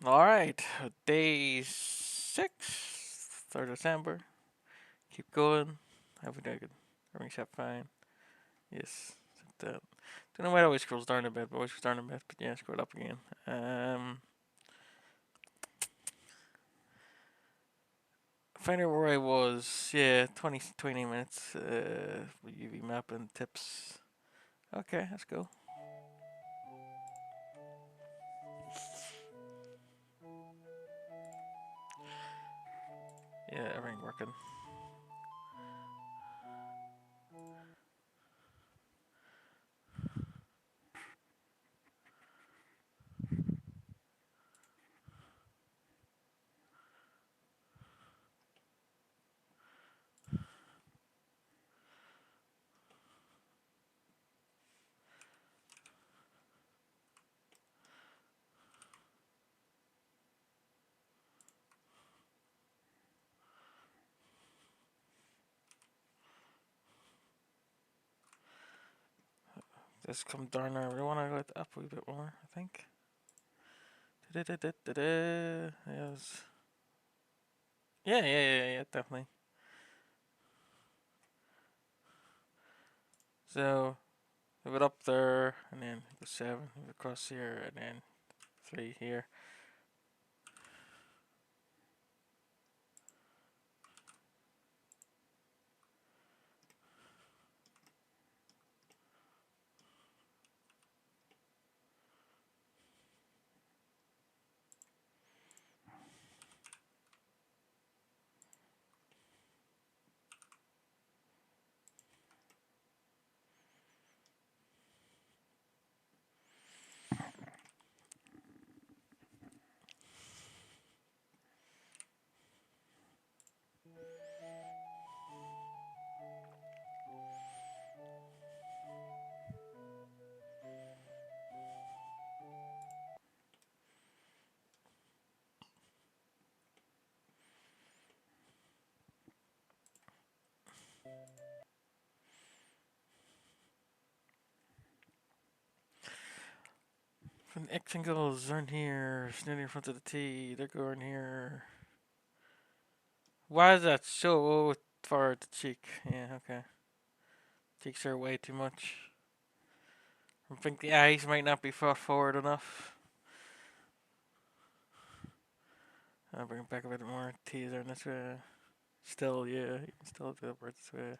Alright, day 6, 3rd December. Keep going. Everything good. Everything's up fine. Yes. Don't know why it always scrolls down a bit, but always scrolls down a bit, but yeah, scroll up again. Find out where I was. Yeah, 20 minutes. UV map and tips. Okay, let's go. Yeah, everything working. Just come down there. We want to go up a wee bit more, I think. Yes. Yeah, definitely. So, move it up there, and then go 7, move across here, and then 3 here. From the X angles are in here, standing in front of the T, they're going here. Why is that so far at the cheek? Yeah, okay. Cheeks are way too much. I think the eyes might not be far forward enough. I'll bring it back a bit more. T's are in this way. Still, yeah, you can still do it this way.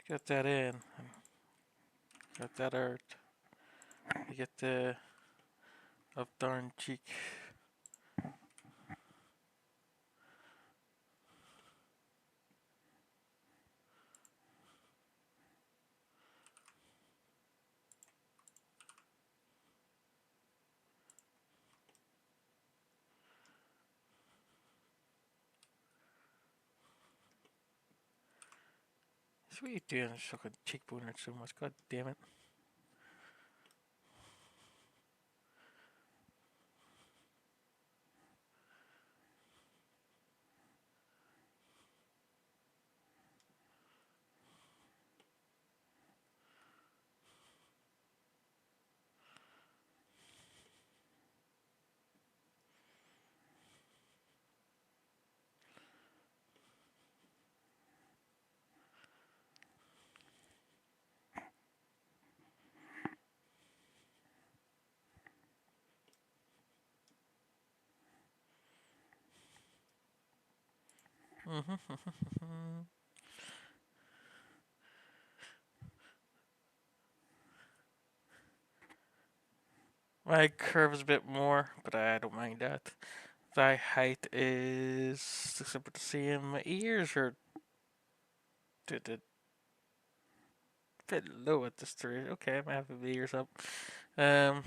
Get that in. Got that out. You get the up darn cheek. That's what you doing, fucking cheekbone hurts so much. God damn it. My curve is a bit more, but I don't mind that. My height is simple to see, and my ears are a bit low at this tree. Okay, I might have the ears up. Um,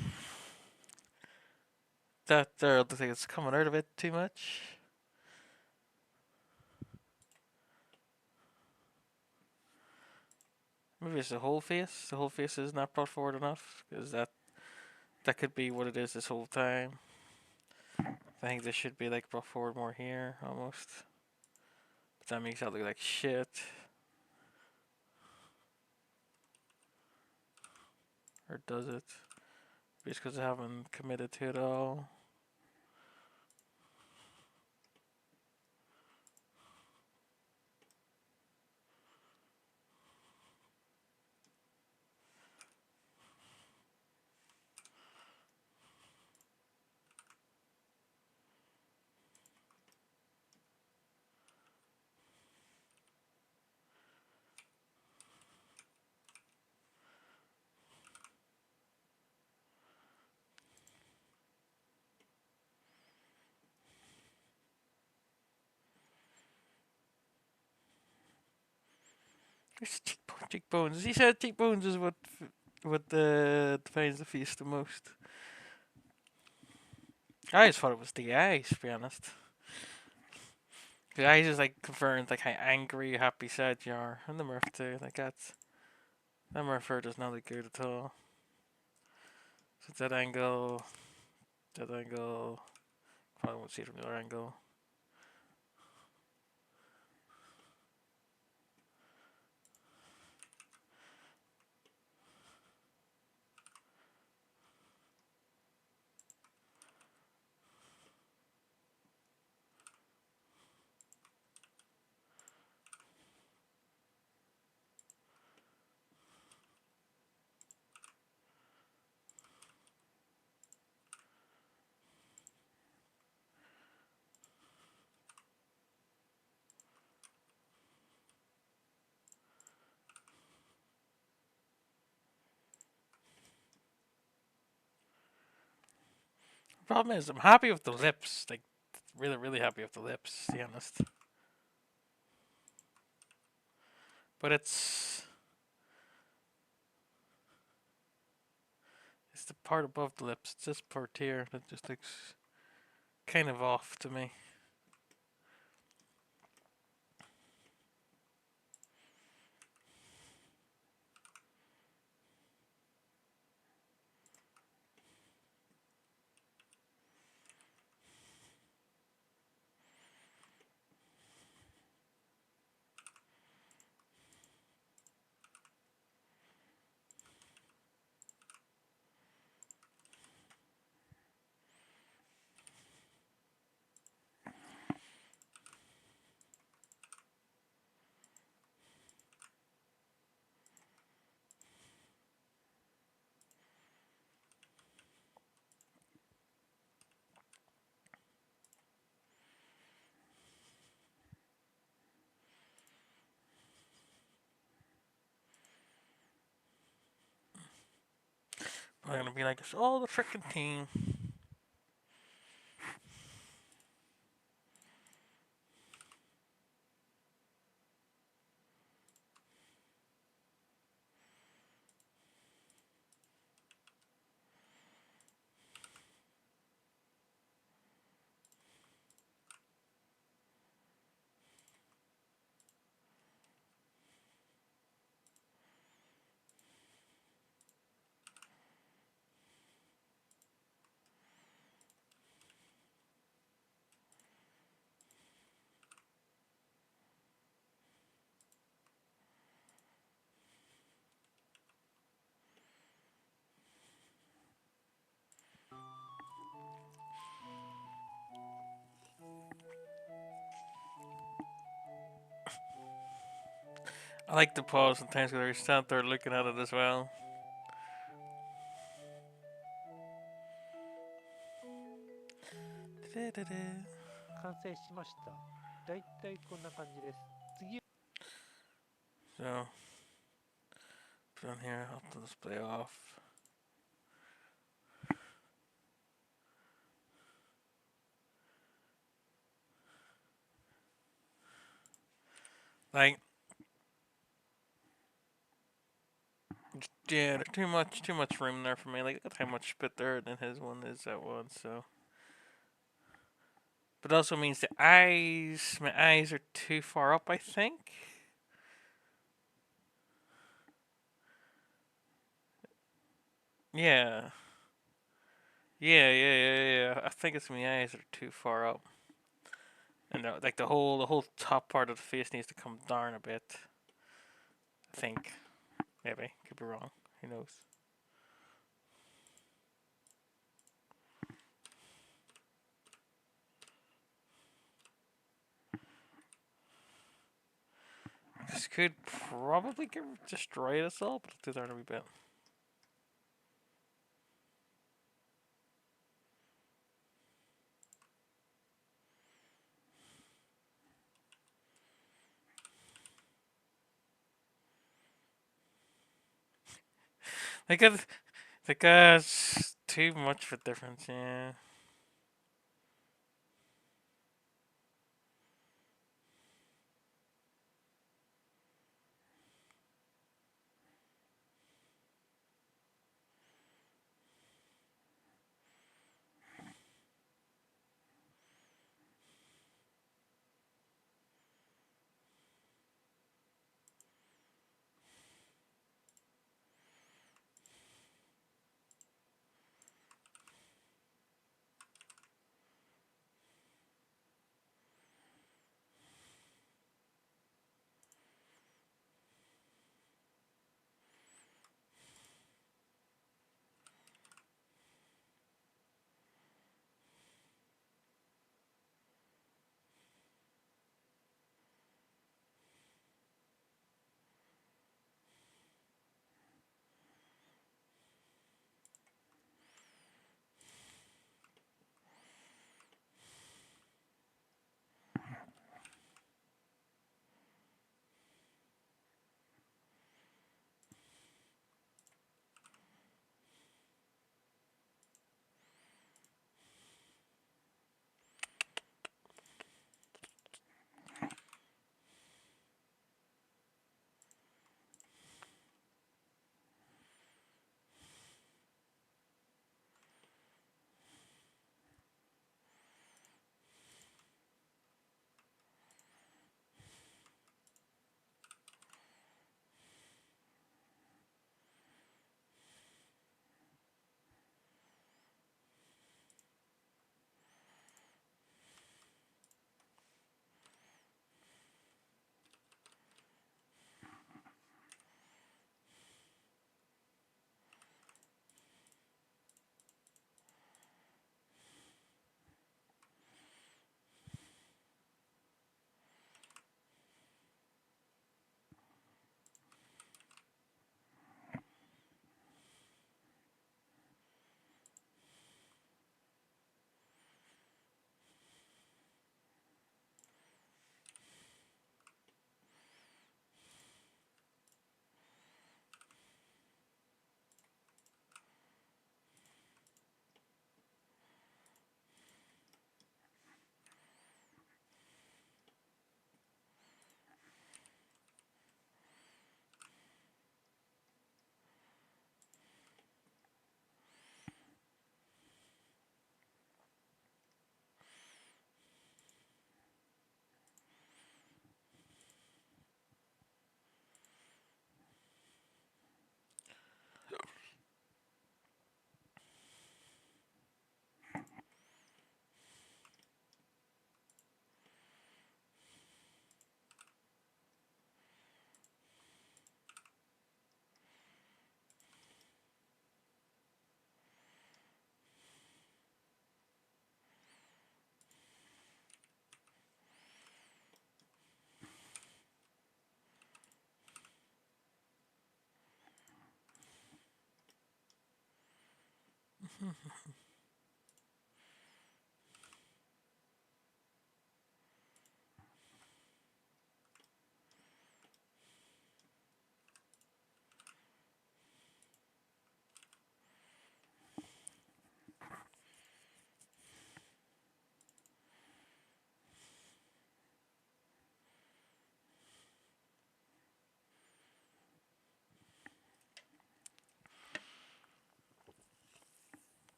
that there, I think it's coming out a bit too much. Maybe it's the whole face. The whole face is not brought forward enough, because that could be what it is this whole time. I think this should be like brought forward more here, almost. But that makes it look like shit. Or does it? Just because I haven't committed to it all. There's cheekbones. He said cheekbones is what defines the face the most. I just thought it was the eyes, to be honest. The eyes is like confirmed like how angry, happy, sad you are, and the mouth too. Like that mouth does not look good at all. So that angle, probably won't see it from the other angle. Problem is, I'm happy with the lips. Like, really, really happy with the lips, to be honest. But it's the part above the lips. It's this part here that just looks kind of off to me. I'm gonna be like, it's all the freaking team. I like the pause sometimes because I stand there looking at it as well. 完成しました。だいたいこんな感じです。次 So put on here, I'll the display off. Like, yeah, there's too much room there for me. Like, look at how much bit there than his one is that one. So, but it also means my eyes are too far up. I think. Yeah. Yeah. I think it's my eyes are too far up, and like the whole top part of the face needs to come down a bit. I think. Maybe could be wrong. Who knows? This could probably destroy this all, but I'll do that in a wee bit. Because it's too much of a difference. Yeah.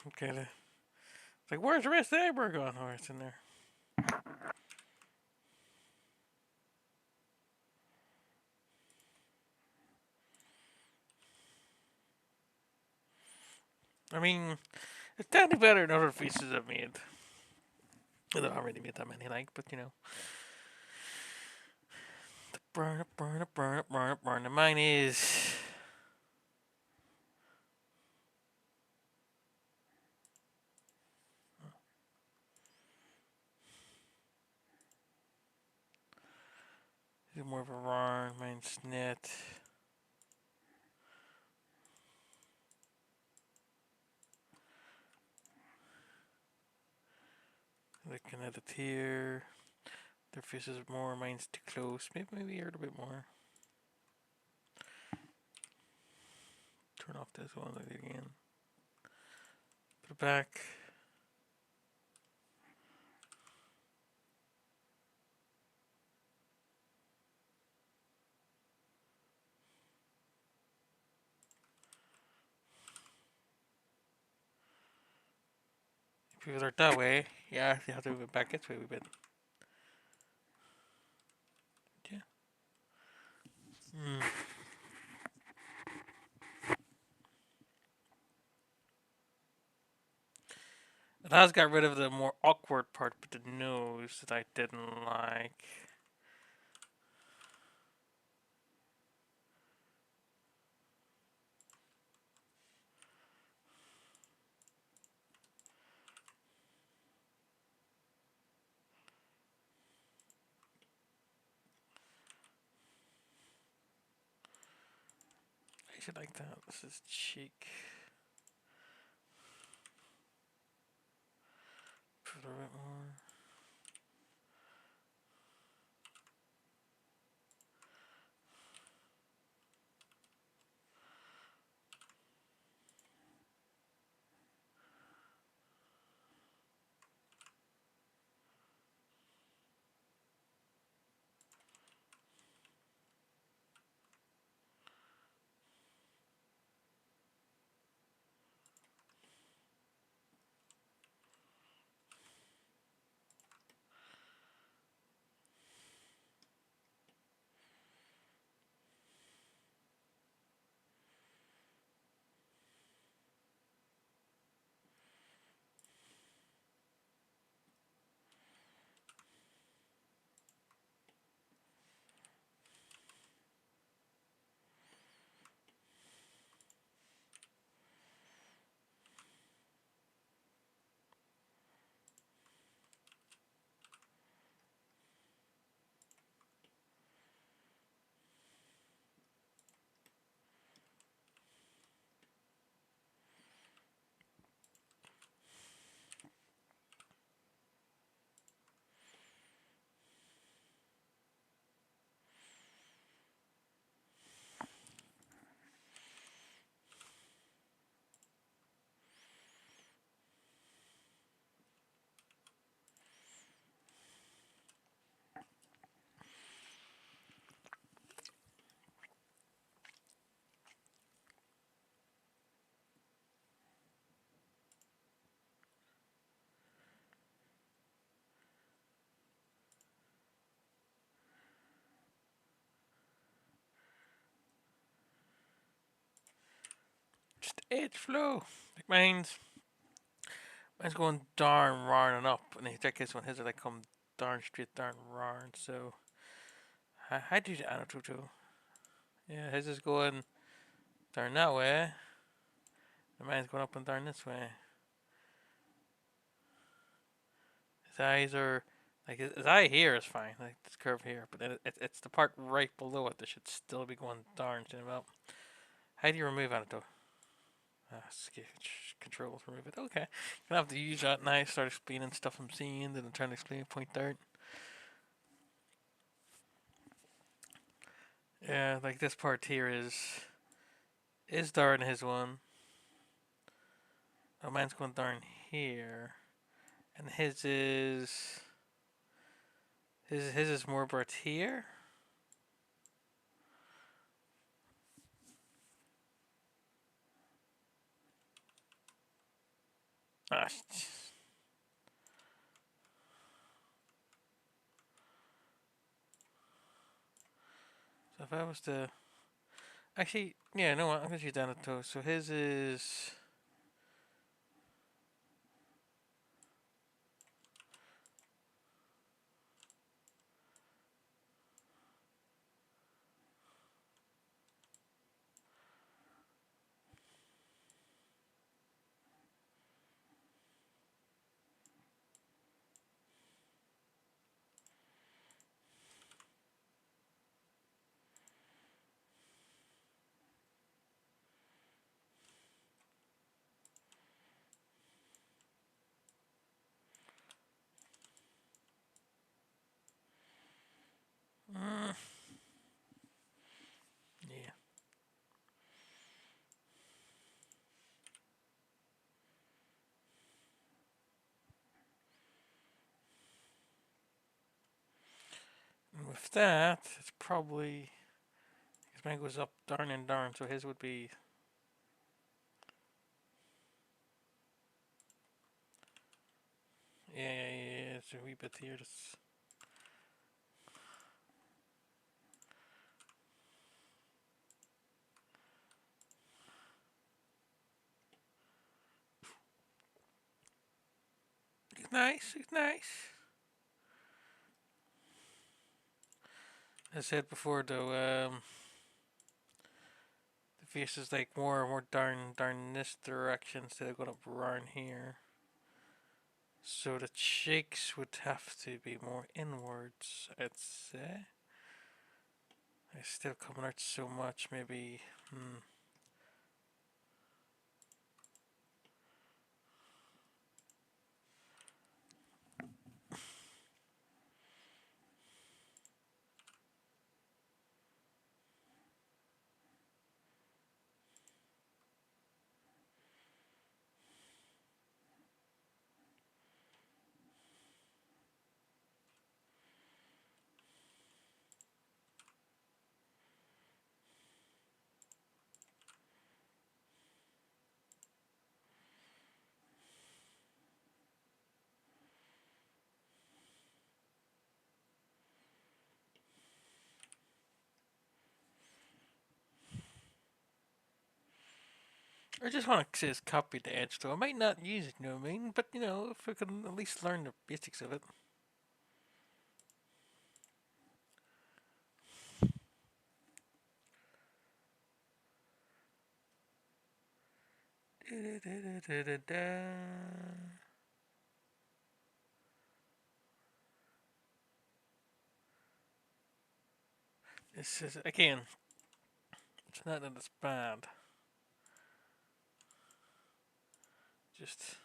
Okay. It's like, where's the rest of the eyebrow gone? Oh, it's in there. I mean, it's definitely better than other pieces I've made. I don't already made that many, like, but you know. Burn it, burn it, burn it, burn it, burn it. Mine is. Is more of a roar. Mine's net. Looking at it here. Their face is more. Mine's too close. Maybe a little bit more. Turn off this one again. Put it back. If you start that way, yeah, you have to move it back this way a bit. Yeah. Mm. It has got rid of the more awkward part with the nose that I didn't like. I should like that. This is cheek. Put a bit more. Just edge flow. Like mine's going darn roaring up, and he check this one. His are like come darn straight, darn roaring. So how do you? I don't know. Yeah, his is going darn that way. And mine's going up and darn this way. His eyes are like his eye here is fine, like this curve here, but then it's the part right below it that should still be going darn well. How do you remove it though? Control to remove it. Okay, gonna have to use that now. Start explaining stuff I'm seeing, then I'm trying to explain point out. Yeah, like this part here is darn his one. Oh, mine's going darn here, and his is more part here. Ah, so if I was to actually, yeah, no, I'm gonna shoot down the toe. So his is. Mm, yeah. And with that, it's probably his mine goes up darn and darn. So his would be. Yeah. It's a wee bit here. That's it's nice. It's nice. As I said before, though, the face is like more darn in this direction instead of going up around here. So the cheeks would have to be more inwards, I'd say. It's still coming out so much, maybe. I just want to just copy the edge, though. I might not use it, you know what I mean? But, if we can at least learn the basics of it. This is, again, it's not that it's bad. Just.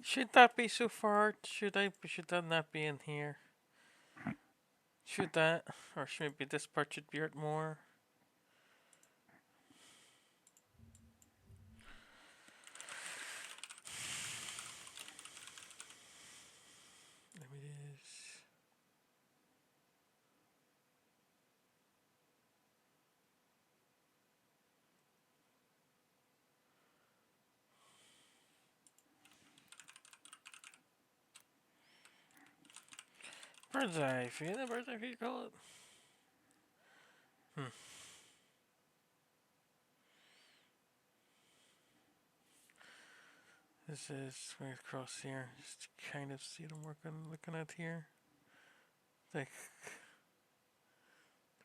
Should that be so far? Should that not be in here? Should that? Or maybe this part should be it more? Maybe it is. Bird's eye view. The bird's eye view, you call it? Hmm. This is swing across here. Just to kind of see what I'm looking at here. Like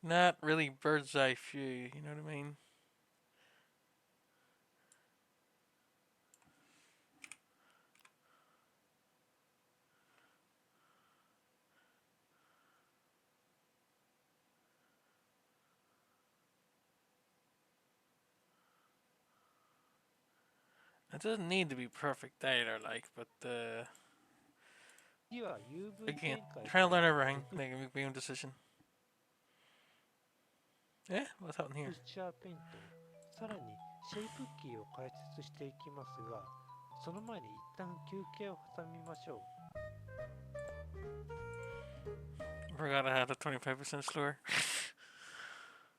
Not really bird's eye view, you know what I mean? It doesn't need to be perfect either, like, but 次は UV again, 展開 trying to と learn everything, テク they can make my own decision. Yeah, what's happening here? スチャーペイント、さらにシェイプキーを解説していきますが、その前に一旦休憩を挟みましょう。Forgot I had a 25% slower.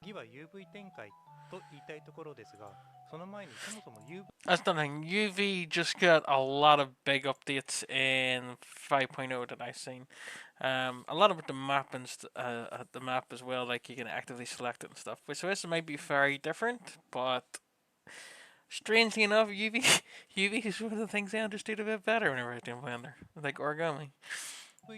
次は UV 展開と言いたいところですが、その前にそもそも UV That's nothing. UV just got a lot of big updates in 5.0 that I've seen. A lot of the map and the map as well, like you can actively select it and stuff. Which this might be very different, but strangely enough, UV UV is one of the things I understood a bit better whenever I was doing Blender, like origami.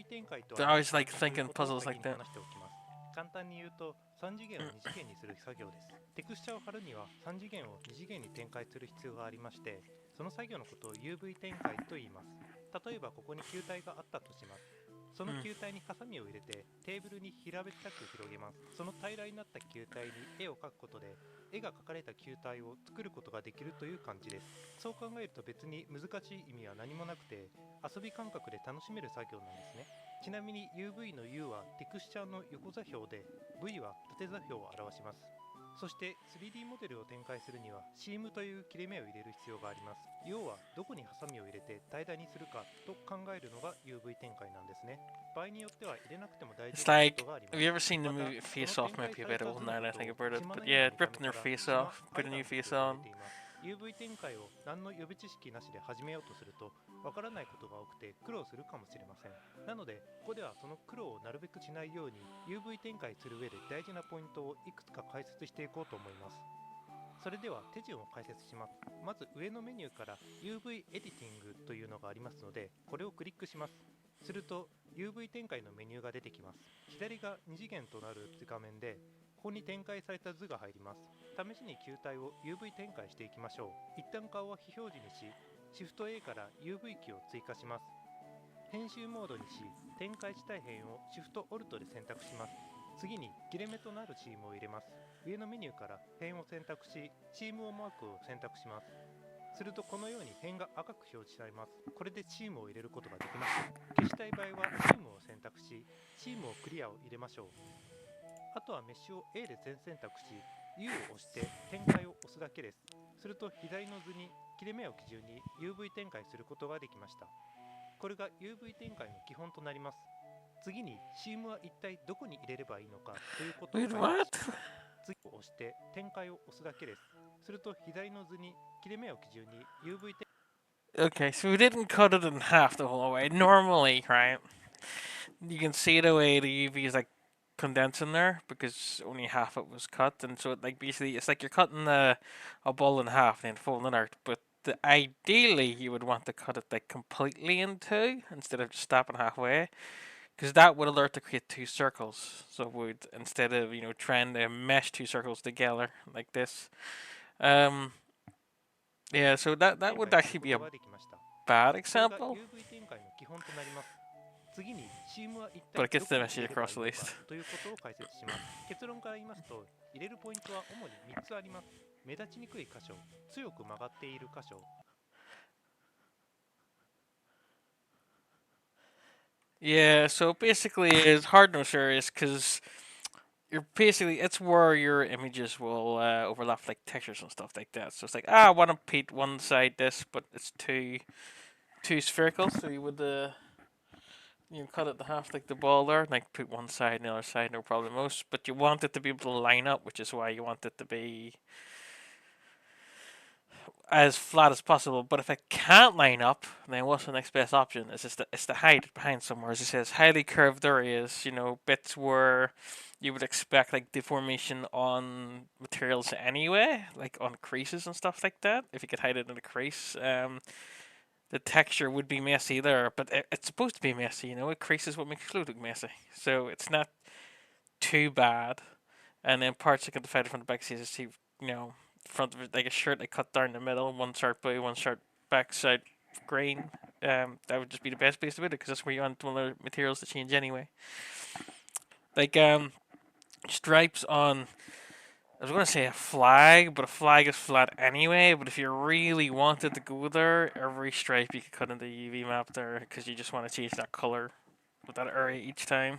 展開とは I 何 always か like という thinking ことを puzzles 先 like に that. 話しておきます。簡単に言うと、3次元を2次元にする作業です。テクスチャを貼るには3次元を2次元に展開する必要がありまして、その作業のことを UV 展開と言います。例えばここに球体があったとします。その球体にハサミを入れてテーブルに平べったく広げます。その平らになった球体に絵を描くことで、絵が描かれた球体を作ることができるという感じです。そう考えると別に難しい意味は何もなくて、遊び感覚で楽しめる作業なんですね。ちなみに UV の U はテクスチャの横座標で V は縦座標を表します。そして 3D モデルを展開するにはシームという切れ目を入れる必要があります。要はどこにハサミを入れて平らにするかと考えるのが UV 展開なんですね。場合によっては入れなくても大丈 It's 夫なこ like, とがありま have す。you ever seen the また、 movie そ Face の Off? 展 Might 開 be a され bit た old 図 now の that I こと think を about it, 島 but 何々 yeah, というた ripping め their から face 島 off, ア put イ a ラ new ンドと face 呼ばれ on. ています。UV 展開を何の予備知識なしで始めようとするとわからないことが多くて苦労するかもしれません。なのでここではその苦労をなるべくしないように UV 展開する上で大事なポイントをいくつか解説していこうと思います。それでは手順を解説します。まず上のメニューから UV エディティングというのがありますので、これをクリックします。すると UV 展開のメニューが出てきます。左が2次元となる画面で、ここに展開された図が入ります。試しに球体を UV 展開していきましょう。一旦顔は非表示にし、シフト A から UV キーを追加します。編集モードにし、展開したい辺をシフト Alt で選択します。次に切れ目となるチームを入れます。上のメニューから辺を選択し、チームをマークを選択します。するとこのように辺が赤く表示されます。これでチームを入れることができます。消したい場合はチームを選択し、チームをクリアを入れましょう。あとはメッシュを A で全選択し、U を押して展開を押すだけです。すると左の図に切れ目を基準に UV 展開することができました。これが UV 展開の基本となります。次にシームは一体どこに入れればいいのかということを Wait, 解説し what? ます。次を押して展開を押すだけです。すると左の図に切れ目を基準に UV 展 Okay, so we didn't cut it in half the whole way. Normally, right, you can see the way the UV is like condensed in there because only half it was cut, and so like basically it's like you're cutting a ball in half and then folding it out. But ideally, you would want to cut it like completely in two instead of just stopping halfway, because that would alert to create two circles. So it would, instead of trying to mesh two circles together like this. Um, yeah, so that 展 would 開する actually こ be a とができました。 bad これが example, UV 展開の基本となります。次にシームは一 but 体 it gets どこ the に message 入れればい across い at の least. かということを解説します。結論から言いますと、入れるポイントは主に3つあります。目立ちにくい箇所、強く曲がっている箇所、 Yeah, so basically, it's hard no serious because you're basically it's where your images will overlap like textures and stuff like that. So it's like I want to paint one side this, but it's too spherical. So you would cut it in half like the ball there, and like put one side and the other side, no problem most. But you want it to be able to line up, which is why you want it to be as flat as possible. But if it can't line up, then what's the next best option? It's to hide it behind somewhere. As it says, highly curved areas. Bits where you would expect like deformation on materials anyway, like on creases and stuff like that. If you could hide it in a crease, the texture would be messy there. But it's supposed to be messy. A crease is what makes it look messy. So it's not too bad. and then parts that can defend from the back. So you see, you know, front of it like a shirt they cut down the middle, one shirt blue, one shirt backside green. That would just be the best place to put it because that's where you want one of the materials to change anyway. Like stripes on. I was gonna say a flag, but a flag is flat anyway. But if you really wanted to go there, every stripe you could cut into the UV map there because you just want to change that color with that area each time.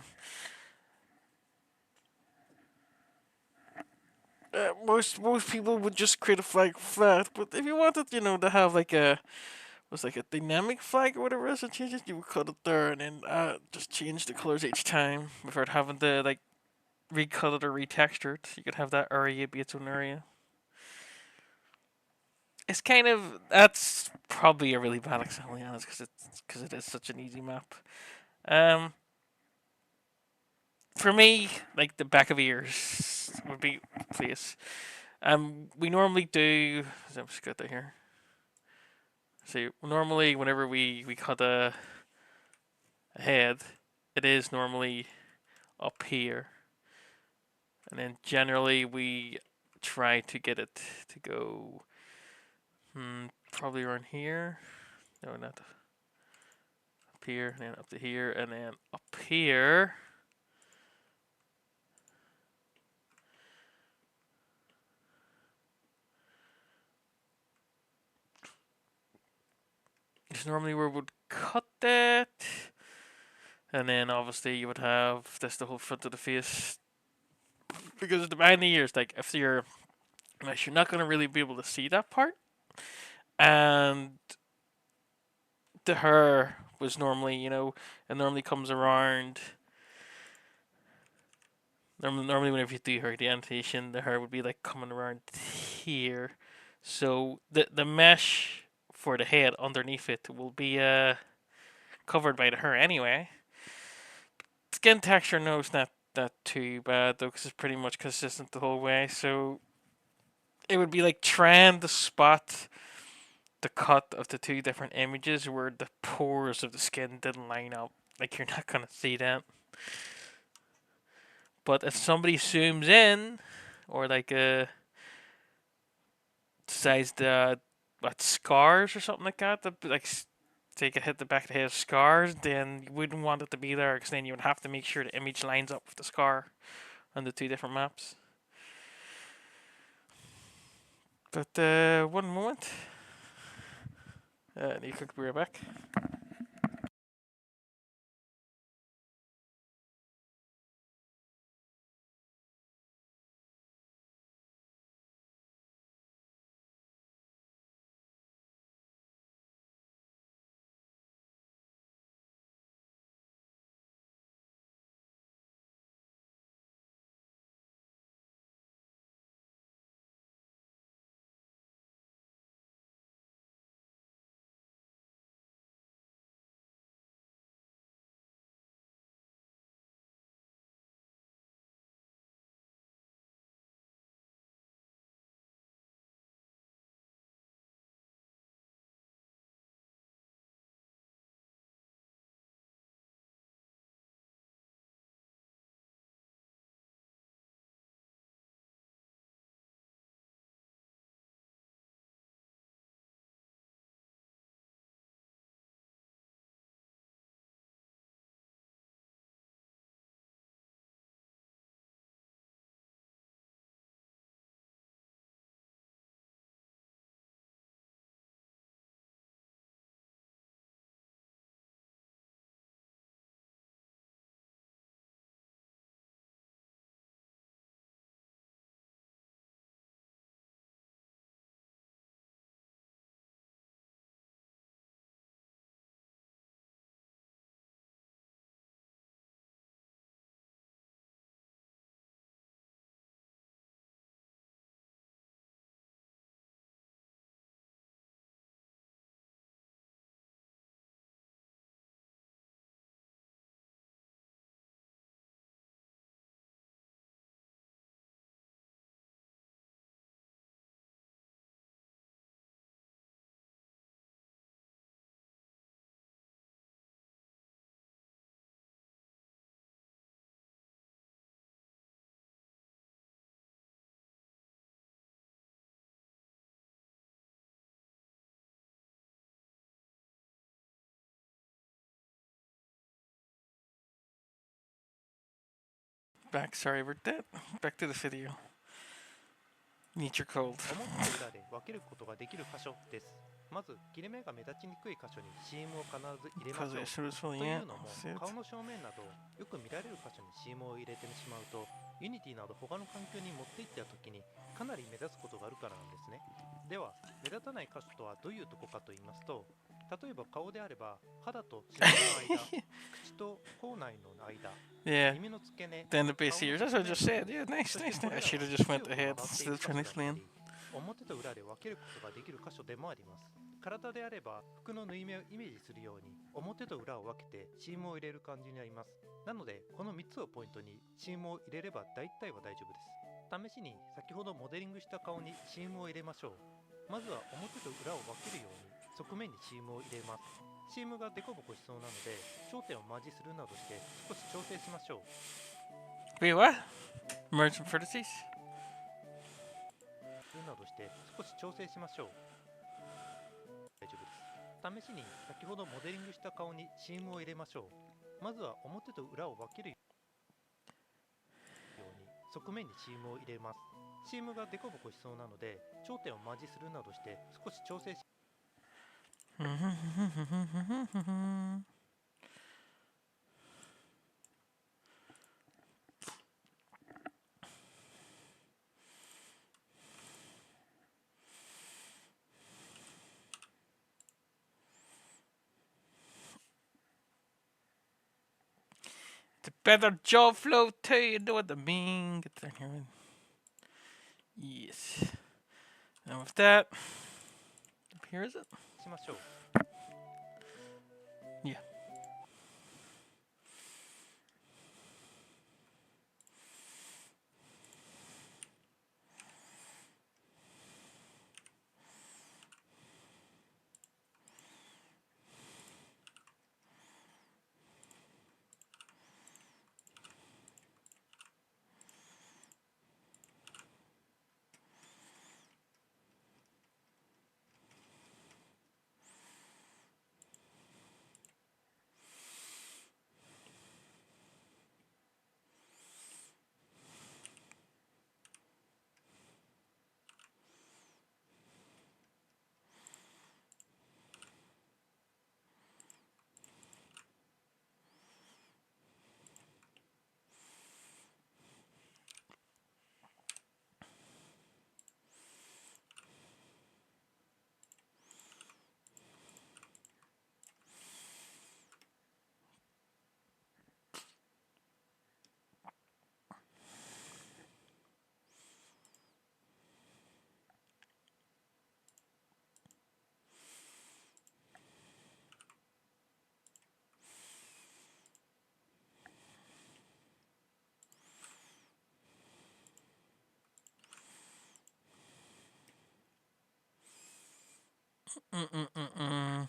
Most people would just create a flag flat, but if you wanted, to have like a was like a dynamic flag or whatever else and change it, you would cut it there and then just change the colors each time without having to like recut it or retexture it. You could have that area be its own area. It's kind of that's probably a really bad example, to be honest, because it is such an easy map. Um, for me, like the back of ears would be place. We normally do. I'm just got that here. So normally, whenever we cut a head, it is normally up here, and then generally we try to get it to go probably around here. No, not up here, and then up to here, and then up here. Is normally where we would cut that, and then obviously you would have this the whole front of the face because the behind the ears, like if you're not gonna really be able to see that part, and the hair was normally it normally comes around. Normally, whenever you do hair, the annotation, the hair would be like coming around here. So the mesh for the head underneath it will be covered by the hair anyway. Skin texture, no, it's not too bad though, because it's pretty much consistent the whole way. So it would be like trying to spot the cut of the two different images where the pores of the skin didn't line up. Like you're not gonna see that. But if somebody zooms in, or like decides the what scars or something like that, like take a hit the back of the head of scars, then you wouldn't want it to be there because then you would have to make sure the image lines up with the scar on the two different maps. But one moment, you could be right back. back. Sorry about that. Back to the video. Need your cold. 表と裏で分けることができる箇所です。まず切れ目が目立ちにくい箇所にシームを必ず入れましょう。 Position was と fully い in. うのも See it? 顔の正面などよく見られる箇所にシームを入れてしまうとユニティなど他の環境に持っていった時にかなり目立つことがあるからなんですね。では目立たない箇所とはどういうとこかと言いますと、例えば顔であれば肌と下の間口と口内の間 Yeah. 耳の付け根 Then the base 顔の here. That's what I 側 just 面 said. Yeah, nice, そして nice, こ nice. I れら should は have just 強 went く ahead 曲がってい instead る of 箇 trying 所 to だった explain. り表と裏で分けることができる箇所でもあります。体であれば服の縫い目をイメージするように表と裏を分けてシームを入れる感じになります。なのでこの3つをポイントにシームを入れれば大体は大丈夫です。試しに先ほどモデリングした顔にシームを入れましょう。まずは表と裏を分けるように側面にシームを入れます。シームがデコボコしそうなので頂点をマジするなどして少し調整しましょう。 Wait, what? Merge some vertices? などして少し調整しましょう。大丈夫です。試しに先ほどモデリングした顔にシームを入れましょう。まずは表と裏を分けるように側面にシームを入れます。シームがデコボコしそうなので頂点をマジするなどして少し調整し The better jaw flow too, you know what I mean. Get down here. Yes. And with that, here is it. しましょう。 Yeah. Mm-mm-mm-mm.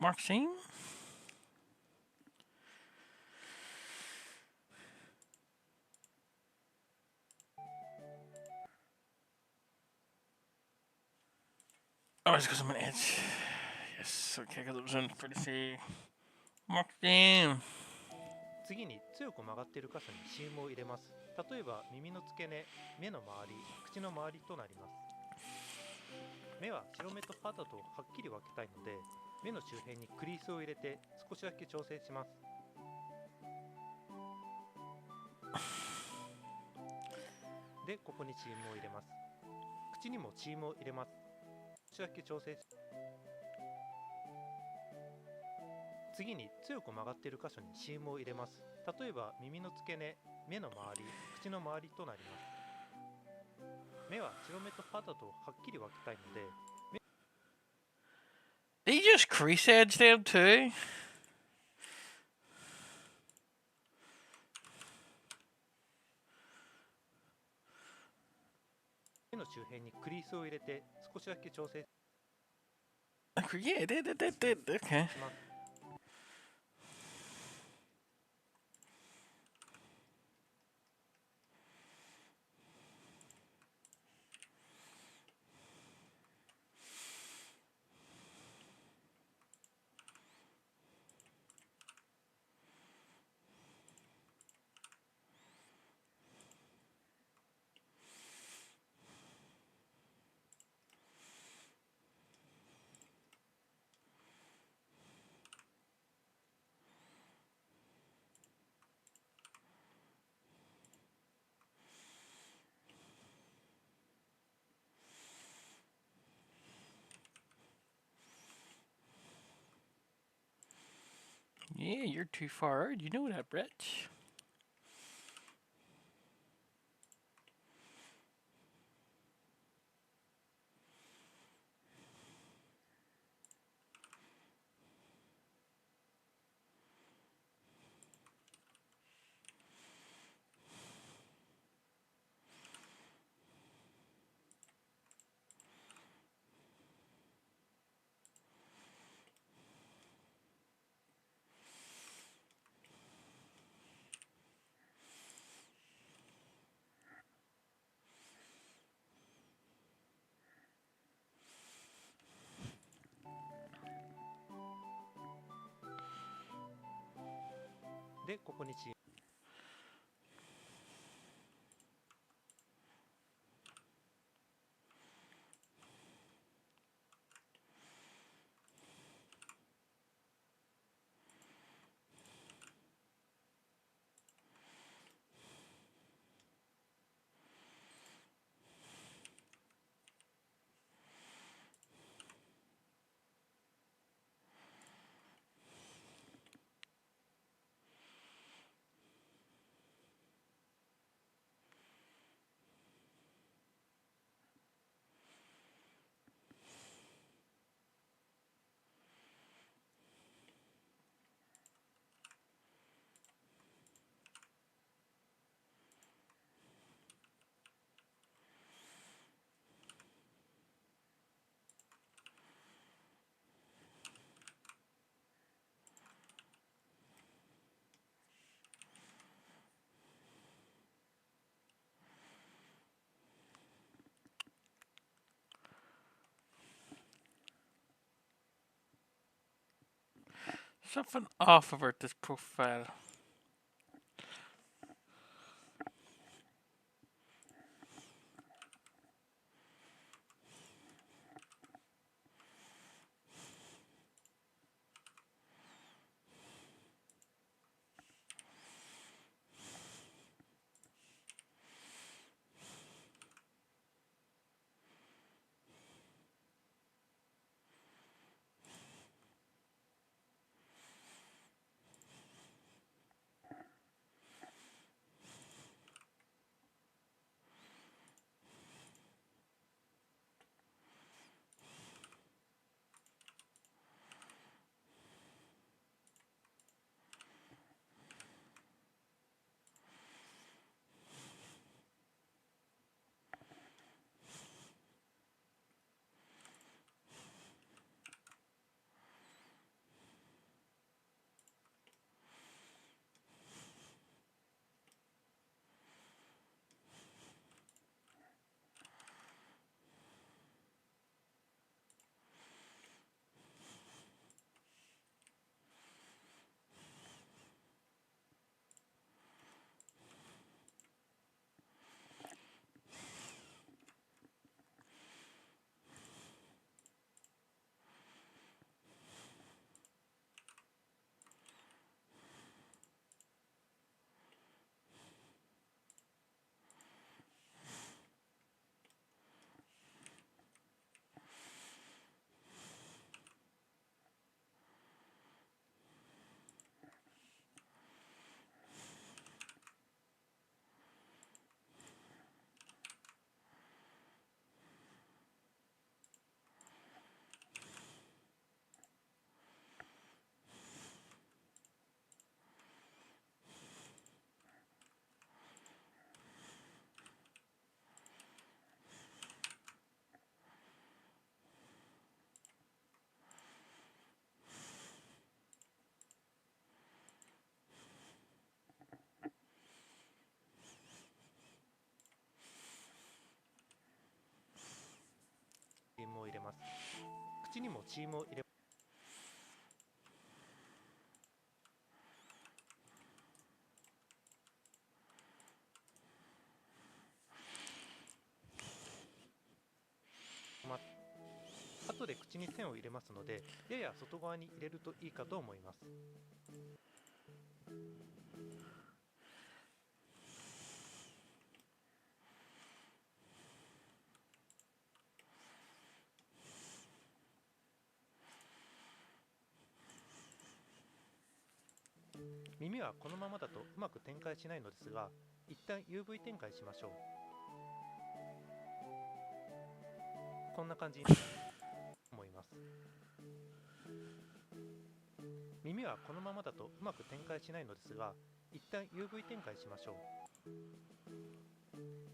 Maxine? Oh, it's because I'm an edge. Yes, okay, because it was in pretty see. Maxine. 次に強く曲がっている箇所にシームを入れます。例えば耳の付け根、目の周り、口の周りとなります。目は白目と肌とはっきり分けたいので目の周辺にクリースを入れて少しだけ調整します。で、ここにチームを入れます。口にもチームを入れます。少しだけ調整し次に強く曲がっている箇所にシームを入れます。例えば耳の付け根、目の周り、口の周りとなります。目は白目と肌とはっきり分けたいので Did you just crease edge them too? の周辺にクリースを入れて少しだけ調整 Yeah, it did. Okay. します。Yeah, you're too far. You know that, Brett.でここにチームSomething off about this profile. ちにもチームを入れま後で口に線を入れますので、やや外側に入れるといいかと思います。耳はこのままだとうまく展開しないのですが、一旦 UV 展開しましょう。こんな感じに思います。耳はこのままだとうまく展開しないのですが、一旦 UV 展開しましょう。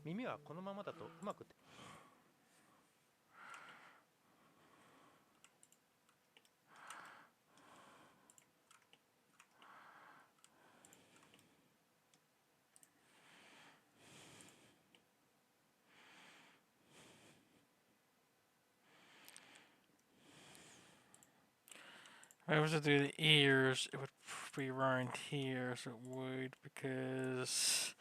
耳はこのままだとうまくIf I was to do the ears, it would be around here, so it would, because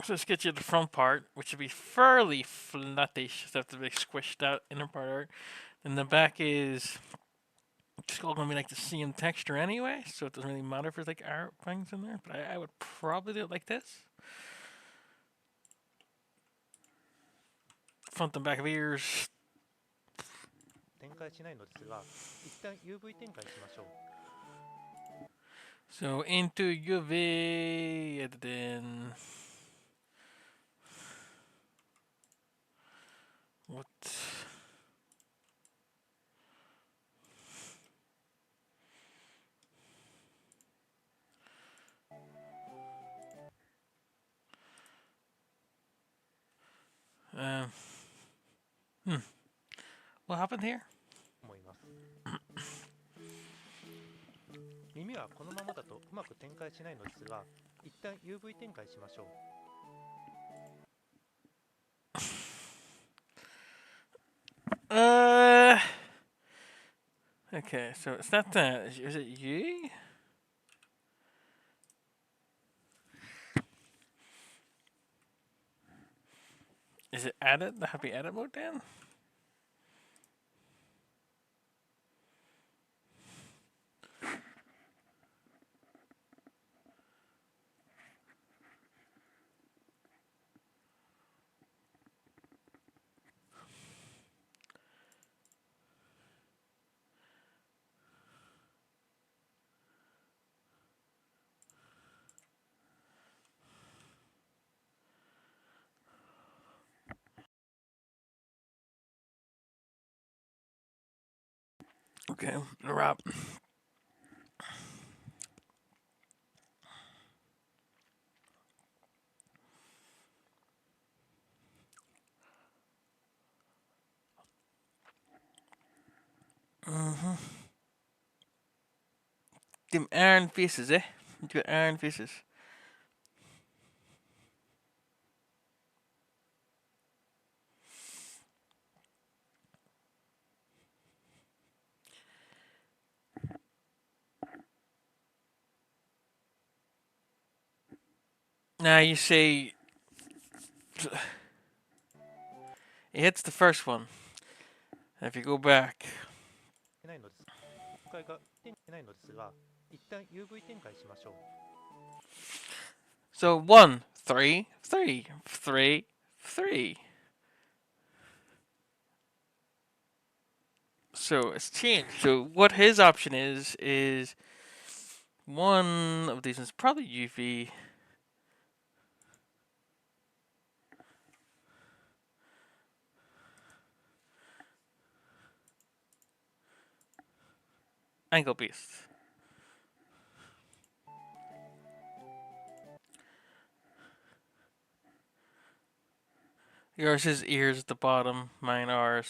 so let's get you the front part, which would be fairly flattish, just have to be squished out inner part art. And the back is just all gonna be like the same texture anyway, so it doesn't really matter if there's like art things in there. But I would probably do it like this. Front and back of ears. 展開しないのですが、一旦 UV 展開しましょう。So into UV, and then what? Um, what happened here? 思います。耳はこのままだとうまく展開しないのですが、一旦 UV 展開しましょう。Okay, so it's not that. Is it you? Is it edit? The happy edit mode then? Okay, the wrap. Them iron faces, eh? You got iron faces. Now you see, it hits the first one. And if you go back, ないのです。今回が点ないのですが、一旦 UV 展開しましょう。so 1, 3, 3, 3, 3. So it's changed. So what his option is one of these is probably UV. Angle beast. Yours is ears at the bottom. Mine are.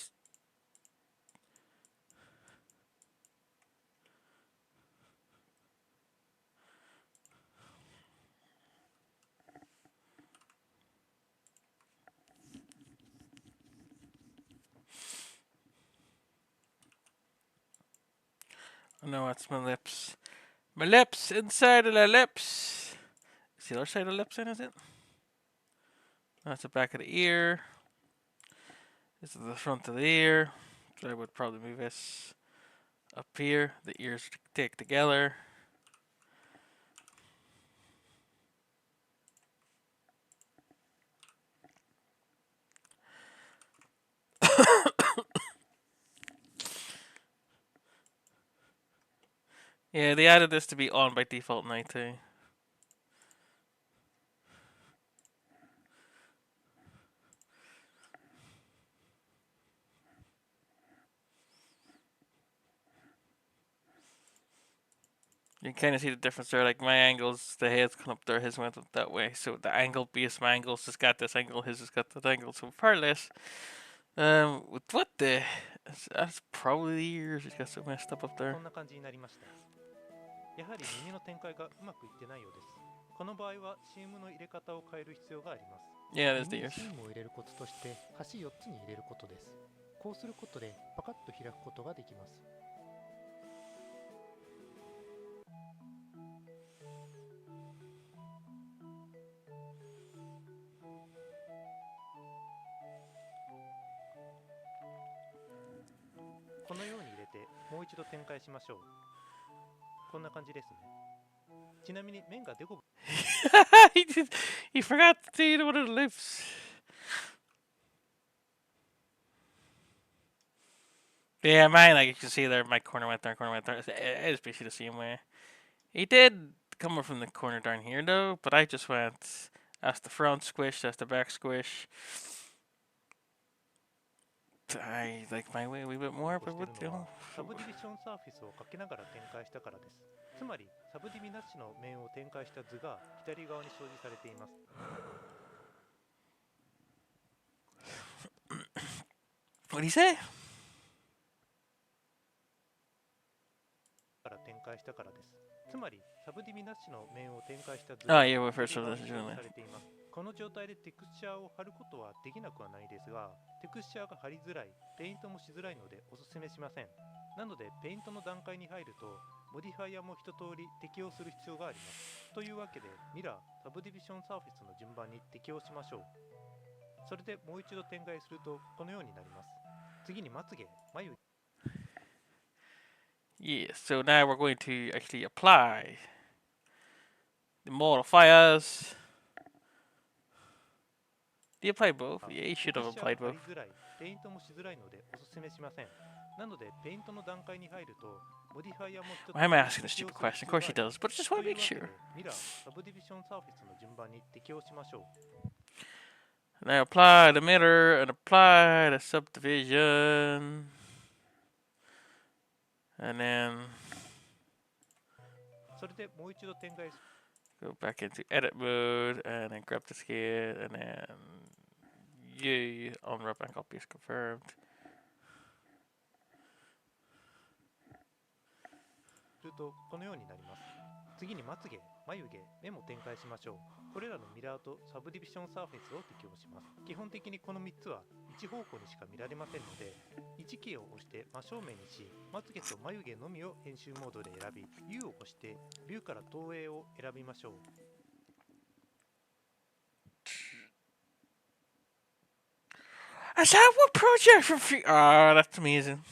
Oh no, it's my lips. My lips inside of the lips. Is the other side of the lips in, is it? That's the back of the ear. This is the front of the ear. So I would probably move this up here. The ears stick together. Yeah, they added this to be on by default now too. You can kind of see the difference there. Like my angles, the head's come up there, his went up that way. So the angle base, my angle's just got this angle, his has got that angle. So far less. With what the? That's probably the ears. He's got so messed up there. こんな感じになりました。やはり耳の展開がうまくいってないようです。この場合はシームの入れ方を変える必要があります。Yeah, there's the 耳に ears. シームを入れるコツとして端4つに入れることです。こうすることでパカッと開くことができます。このように入れてもう一度展開しましょう。こんな感じですね。ちなみに面がデコボ he forgot to do one of the lips. Yeah, mine, like you can see there, my corner went there, corner went there. It's basically the same way. He did come from the corner down here though, but I just went, that's the front squish, that's the back squish. I like my way a wee bit more, but what, you know. サブディビジョンサーフェスをかけながら展開したからです。つまりサブディビなしの面を展開した図が左側に表示されています。What did he say? から展開したからです。つまりサブディビなしの面を展開した図 Oh が yeah, well 左 first 側 of に this 表示 is されています。この状態でテクスチャーを貼ることはできなくはないですが、テクスチャーが貼りづらい、ペイントもしづらいのでおすすめしません。なのでペイントの段階に入るとモディファイアも一通り適用する必要があります。というわけでミラー、サブディビジョンサーフェスの順番に適用しましょう。それでもう一度展開するとこのようになります。次にまつげ、眉 Yeah, so now we're going to actually apply the modifiers. Did you apply both? Yeah, you should have applied both. ペイントもしづらいのでおすすめしません。なのでペイントの段階に入るとモディファイアも一つ Why am I asking a stupid question? Of course he does, but I just want to make sure. ミラー、サブディビジョンサーフェスの順番に適用しましょう。 Now apply the mirror and apply the subdivision. And then それでもう一度展開す go back into edit mode and then grab the skin and then you unwrap and copy is confirmed. るとこのようになります。次にまつげ、眉毛、目も展開しましょう。これらのミラーとサブディビジョンサーフェスを適用します。基本的にこの3つは一方向にしか見られませんので、1キーを押して真正面にし、まつげと眉毛のみを編集モードで選び、U を押してビューから投影を選びましょう。Is that what project from free? Oh, that's amazing.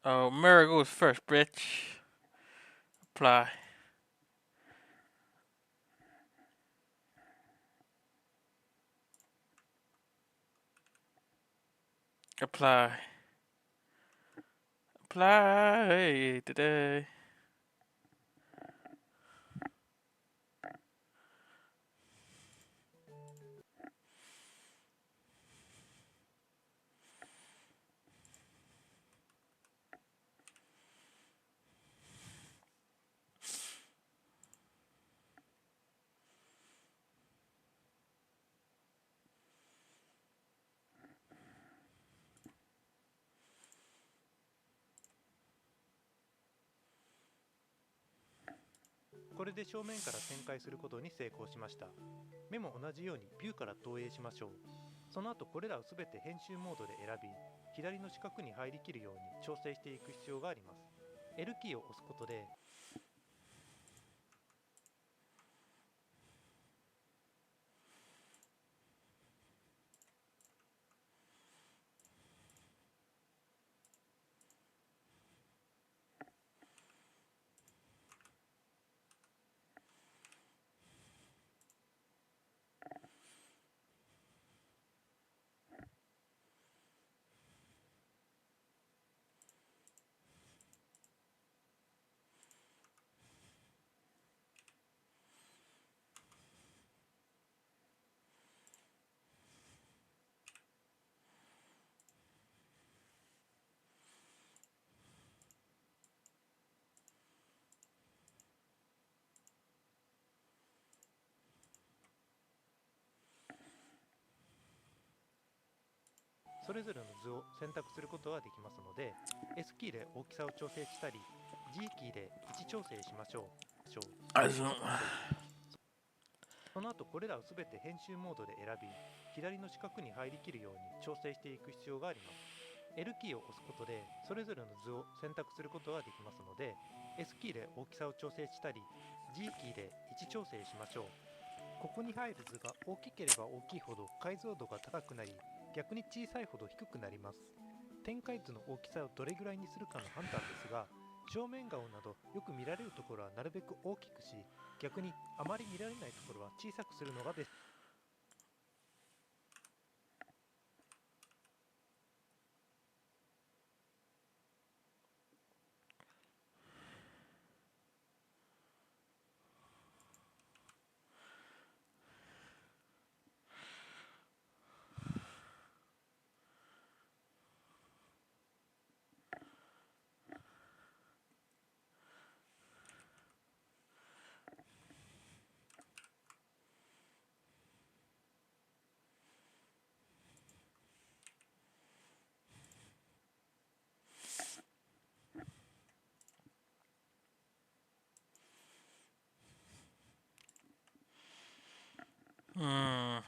Oh, mirror goes first, bitch. Apply. Apply. Apply today. これで正面から展開することに成功しました。目も同じようにビューから投影しましょう。その後これらをすべて編集モードで選び、左の四角に入りきるように調整していく必要があります。L キーを押すことでそれぞれの図を選択することができますので、 S キーで大きさを調整したり G キーで位置調整しましょう。Also, その後これらをすべて編集モードで選び、左の四角に入りきるように調整していく必要があります。L キーを押すことでそれぞれの図を選択することができますので、 S キーで大きさを調整したり G キーで位置調整しましょう。ここに入る図が大きければ大きいほど解像度が高くなり、逆に小さいほど低くなります。展開図の大きさをどれぐらいにするかの判断ですが、正面顔などよく見られるところはなるべく大きくし、逆にあまり見られないところは小さくするのがベスト。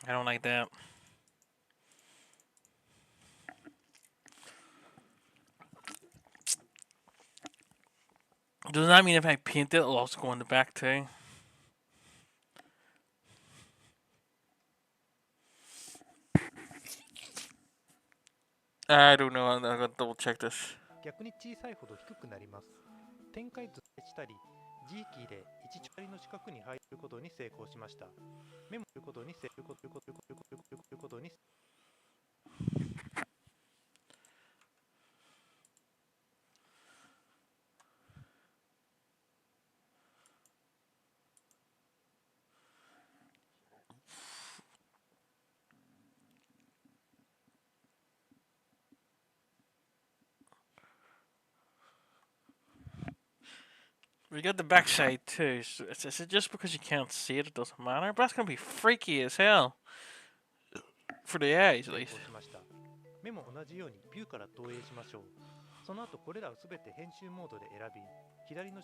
I don't like that. Does that mean if I paint it, it'll also go in the back too? I don't know. I'm gonna double check this. 逆に小さいほど低くなります。展開図をしたり G キーで位置調の四角に入ることに成功しました。メモすることに成功することに。We got the backside too. So is it just because you can't see it, it doesn't matter? But that's gonna be freaky as hell. For the eyes, at 成 least. 功しました。目も同じようにビューから投影しましょう。その後これらをすべて編集モードで選び、左の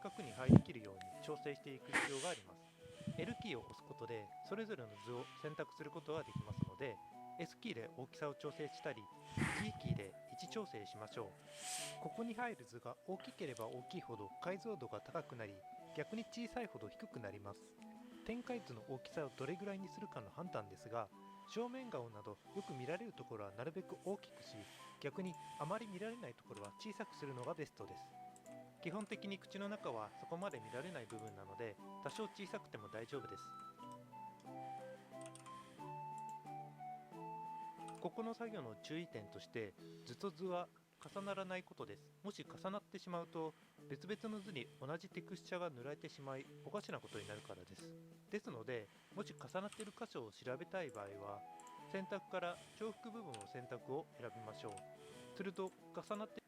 四角に入りきるように調整していく必要があります。L キーを押すことでそれぞれの図を選択することができますので、 S キーで大きさを調整したり G キーで位置調整しましょう。ここに入る図が大きければ大きいほど解像度が高くなり、逆に小さいほど低くなります。展開図の大きさをどれぐらいにするかの判断ですが、正面顔などよく見られるところはなるべく大きくし、逆にあまり見られないところは小さくするのがベストです。基本的に口の中はそこまで見られない部分なので、多少小さくても大丈夫です。ここの作業の注意点として、図と図は重ならないことです。もし重なってしまうと、別々の図に同じテクスチャが塗られてしまい、おかしなことになるからです。ですので、もし重なっている箇所を調べたい場合は、選択から重複部分を選択を選びましょう。すると、重なって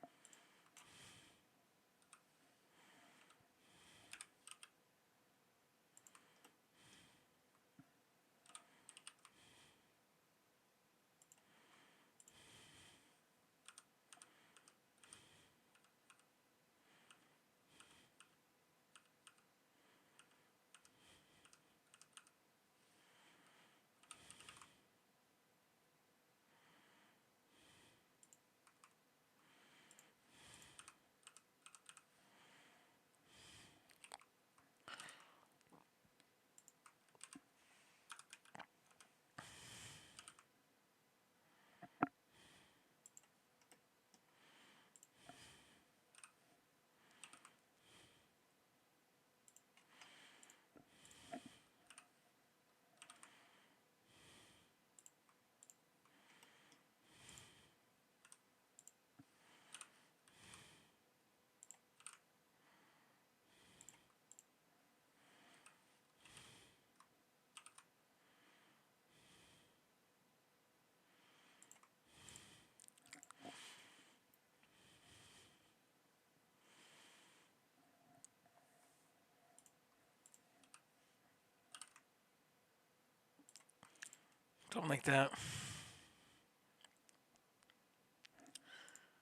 Something like that.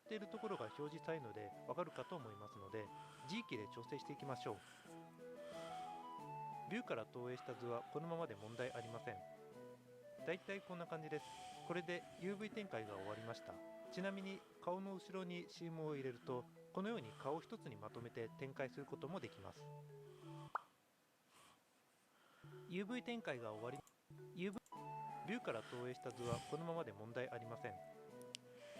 ているところが表示されるのでわかるかと思いますので、 G キーで調整していきましょう。ビューから投影した図はこのままで問題ありません。だいたいこんな感じです。これで UV 展開が終わりました。ちなみに顔の後ろにシームを入れると、このように顔一つにまとめて展開することもできます。 UV 展開が終わり、UV ビューから投影した図はこのままで問題ありません。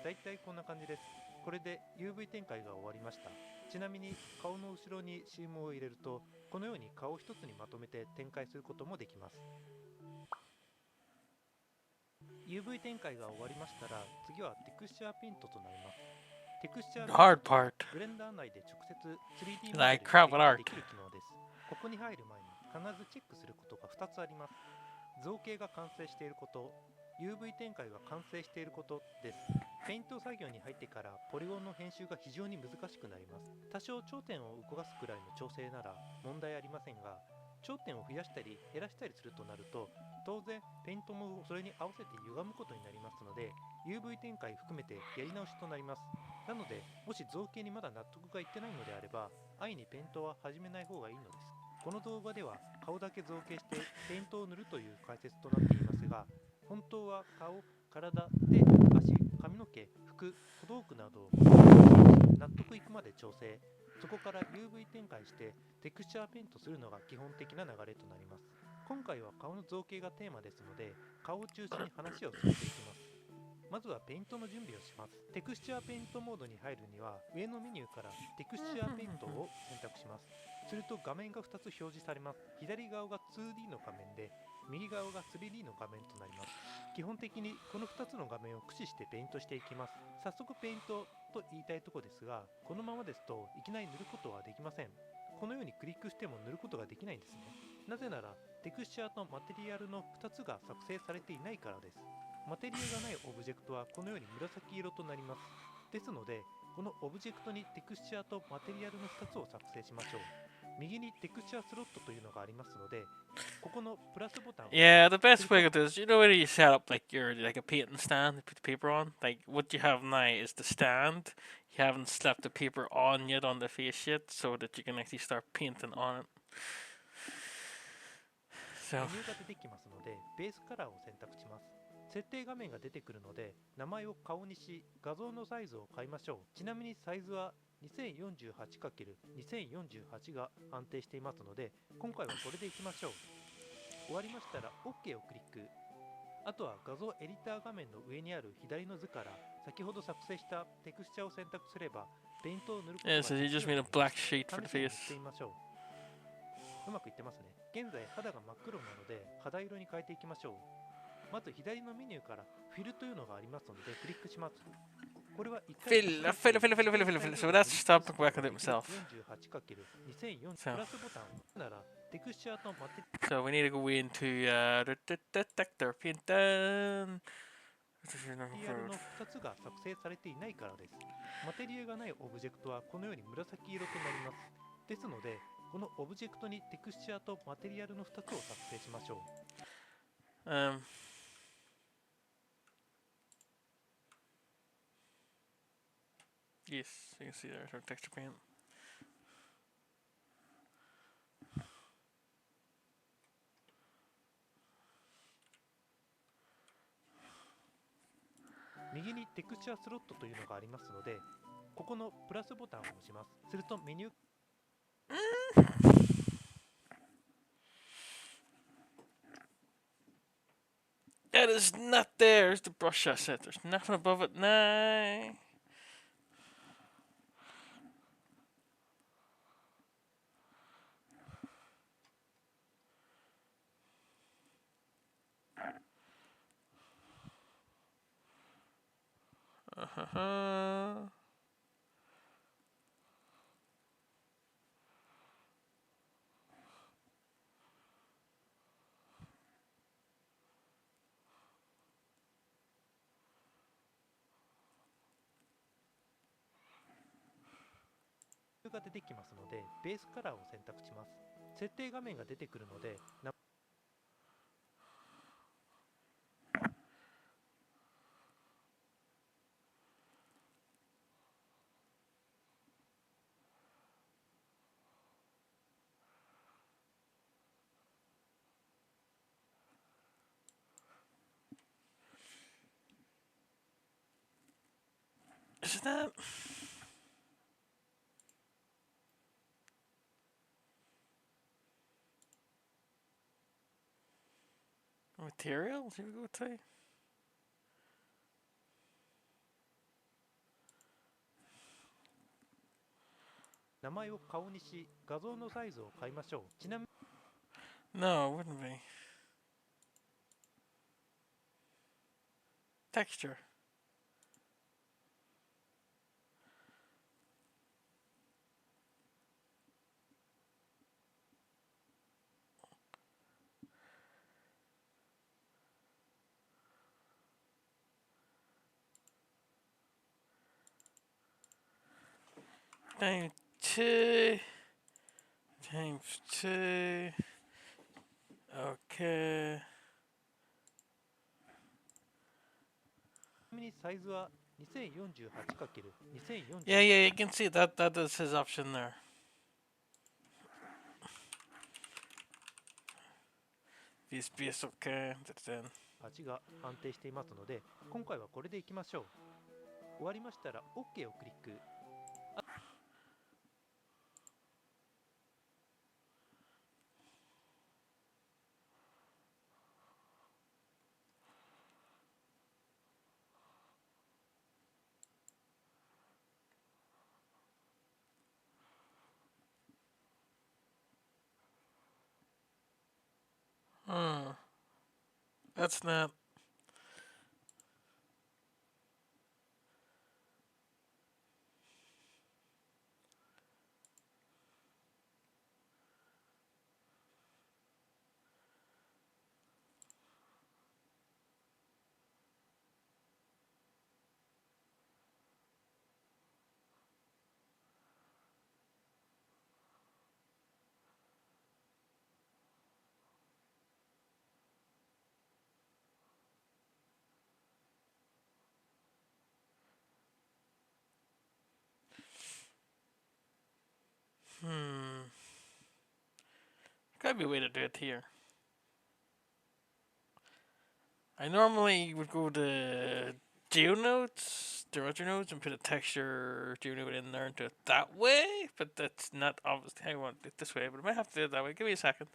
だいたいこんな感じです。これで UV 展開が終わりました。ちなみに顔の後ろにシームを入れると、このように顔一つにまとめて展開することもできます。 UV 展開が終わりましたら、次はテクスチャーペイントとなります。テクスチャー The ペイン hard トは part. ブレンダー内で直接 3D モ And I デルに crap 追 with 加 art. できる機能です。ここに入る前に必ずチェックすることが2つあります。造形が完成していること、UV 展開が完成していることです。ペイント作業に入ってからポリゴンの編集が非常に難しくなります。多少頂点を動かすくらいの調整なら問題ありませんが、頂点を増やしたり減らしたりするとなると、当然ペイントもそれに合わせて歪むことになりますので、 UV 展開含めてやり直しとなります。なので、もし造形にまだ納得がいってないのであれば、安易にペイントは始めない方がいいのです。この動画では顔だけ造形してペイントを塗るという解説となっていますが、本当は顔、体、手、足、髪の毛、服、小道具などを納得いくまで調整、そこから UV 展開してテクスチャーペイントするのが基本的な流れとなります。今回は顔の造形がテーマですので、顔を中心に話を進めていきます。まずはペイントの準備をします。テクスチャーペイントモードに入るには、上のメニューからテクスチャーペイントを選択します。すると画面が2つ表示されます。左側が 2D の画面で、右側が 3D の画面となります。基本的にこの2つの画面を駆使してペイントしていきます。早速ペイントと言いたいところですが、このままですといきなり塗ることはできません。このようにクリックしても塗ることができないんですね。なぜならテクスチャーとマテリアルの2つが作成されていないからです。マテリアルがないオブジェクトはこのように紫色となります。ですので、このオブジェクトにテクスチャーとマテリアルの2つを作成しましょう。右にテクスチャースロットというのがありますので、ここのプラスボタンを Yeah, the する best と way of this, you know, when you set up like your like a painting stand, you put the paper on. Like what you have now is the stand. You haven't slapped the paper on yet on the face yet, so that you can actually start painting on it. メ So ニューが出てきますので、ベースカラーを選択します。設定画面が出てくるので、名前を顔にし、画像のサイズを変えましょう。ちなみにサイズは 2048×2048 が安定していますので、今回はこれでいきましょう。終わりましたら OK をクリック。あとは画像エディター画面の上にある左の図から先ほど作成したテクスチャーを選択すれば、ペイントを塗ることが yeah, で so き you るよ just うに made な a りま black す。 sheet for the 試しに塗っ face. てみましょう。うまくいってますね。現在肌が真っ黒なので肌色に変えていきましょう。まず左のメニューからフィルというのがありますのでクリックします。これは1回 Fill. So that's stop back at it himself. 48×2040 So プラスボタンならテクスチャーとマテ so we need to go into the detector painting. リアルの2つが作成されていないからです。マテリアがないオブジェクトはこのように紫色となります。ですので、このオブジェクトにテクスチャーとマテリアルの2つを作成しましょう。Yes, you can see there's our texture paint. 右にテクスチャースロットというのがありますので、ここのプラスボタンを押します。するとメニュー That is not there. There's the brush I said. There's nothing above it. Nah. Uh-huh. が出てきますので、ベースカラーを選択します。設定画面が出てくるので、Isn't that? Materials? You go to? 名前を顔にし、画像のサイズを変えましょう。ちなみに No, it wouldn't be. Texture. Times two. Times two. Okay. ちなみにサイズは 2048×2040 Yeah, yeah, you can see that. That is his option there. These base okay. That's in. 味が安定していますので、今回はこれでいきましょう。終わりましたら OK をクリック。Hmm. That's not. That'd be a way to do it here. I normally would go to GeoNodes, the other nodes, and put a texture GeoNode in there and do it that way, but that's not obviously how I want to do it this way, but I might have to do it that way. Give me a second.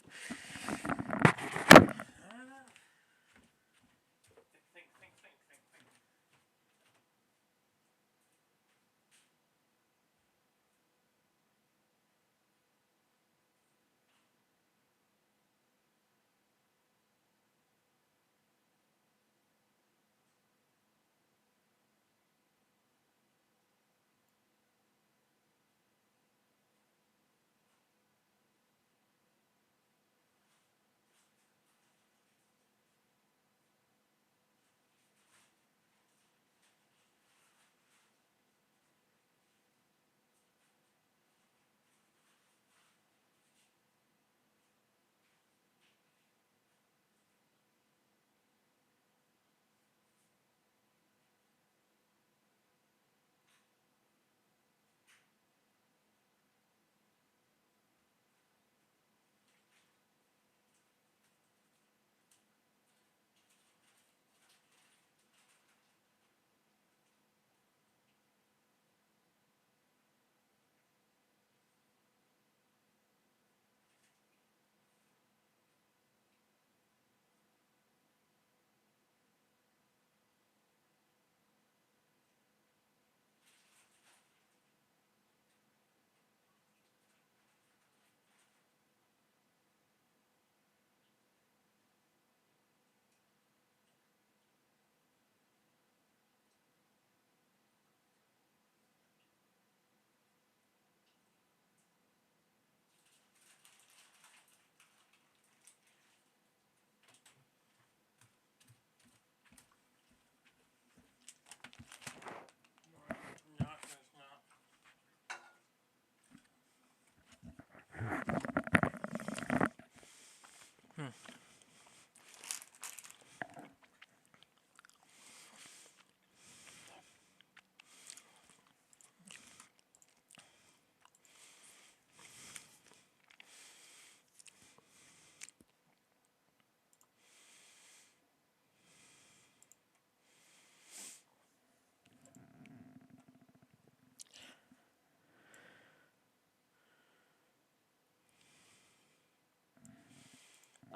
Hmm.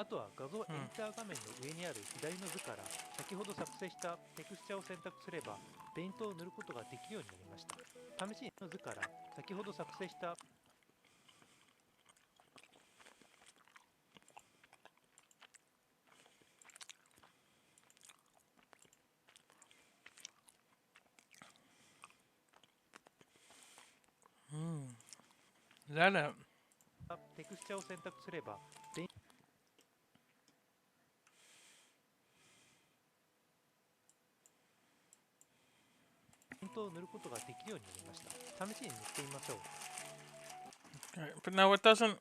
あとは画像エディター画面の上にある左の図から先ほど作成したテクスチャを選択すればペイントを塗ることができるようになりました。試しにの図から先ほど作成した Is that it? テクスチャを選択すればペイントを塗ることができるようになりました。試しに塗ってみましょう。Alright, but now it doesn't.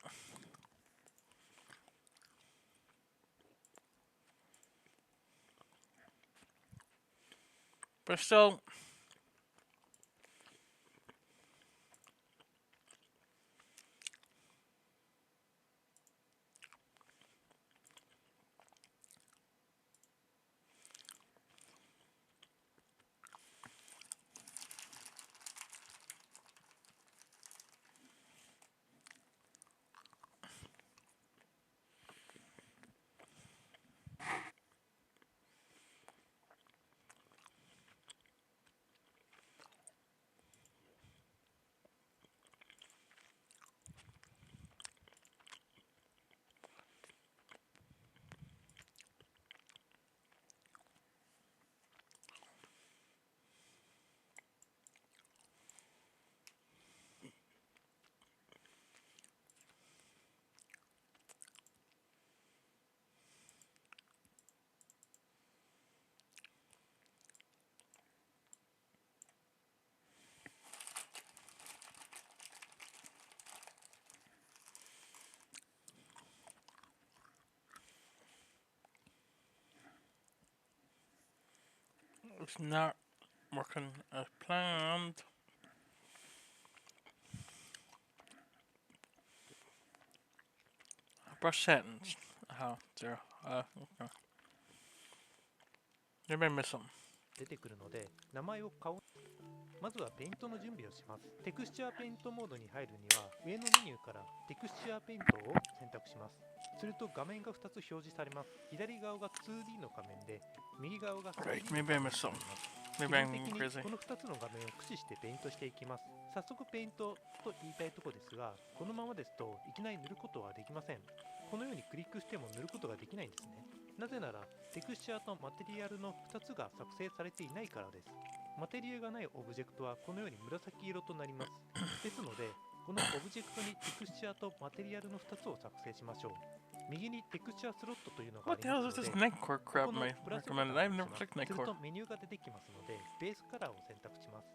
But still. It's not working as planned. brush settings. Zero. Okay. Maybe I missed something. 出てくるので、名前を顔、まずはペイントの準備をします。テクスチャーペイントモードに入るには、上のメニューからテクスチャーペイントを選択します。すると画面が2つ表示されます。左側が 2D の画面で、右側が Right,3D の maybe I 画面 missed になり something. ます。基 Maybe 本的 I'm に crazy. この2つの画面を駆使してペイントしていきます。早速ペイントと言いたいところですが、このままですといきなり塗ることはできません。このようにクリックしても塗ることができないんですね。なぜならテクスチャーとマテリアルの2つが作成されていないからです。マテリアルがないオブジェクトはこのように紫色となります。ですので、このオブジェクトにテクスチャーとマテリアルの2つを作成しましょう。右にテクスチャースロットというのがあ What り the ま hell す is の this で、Neckcore こ crap この I プラスボ recommended? タン I've を never 押します。 clicked する Neckcore. とメニューが出てきますので、ベースカラーを選択します。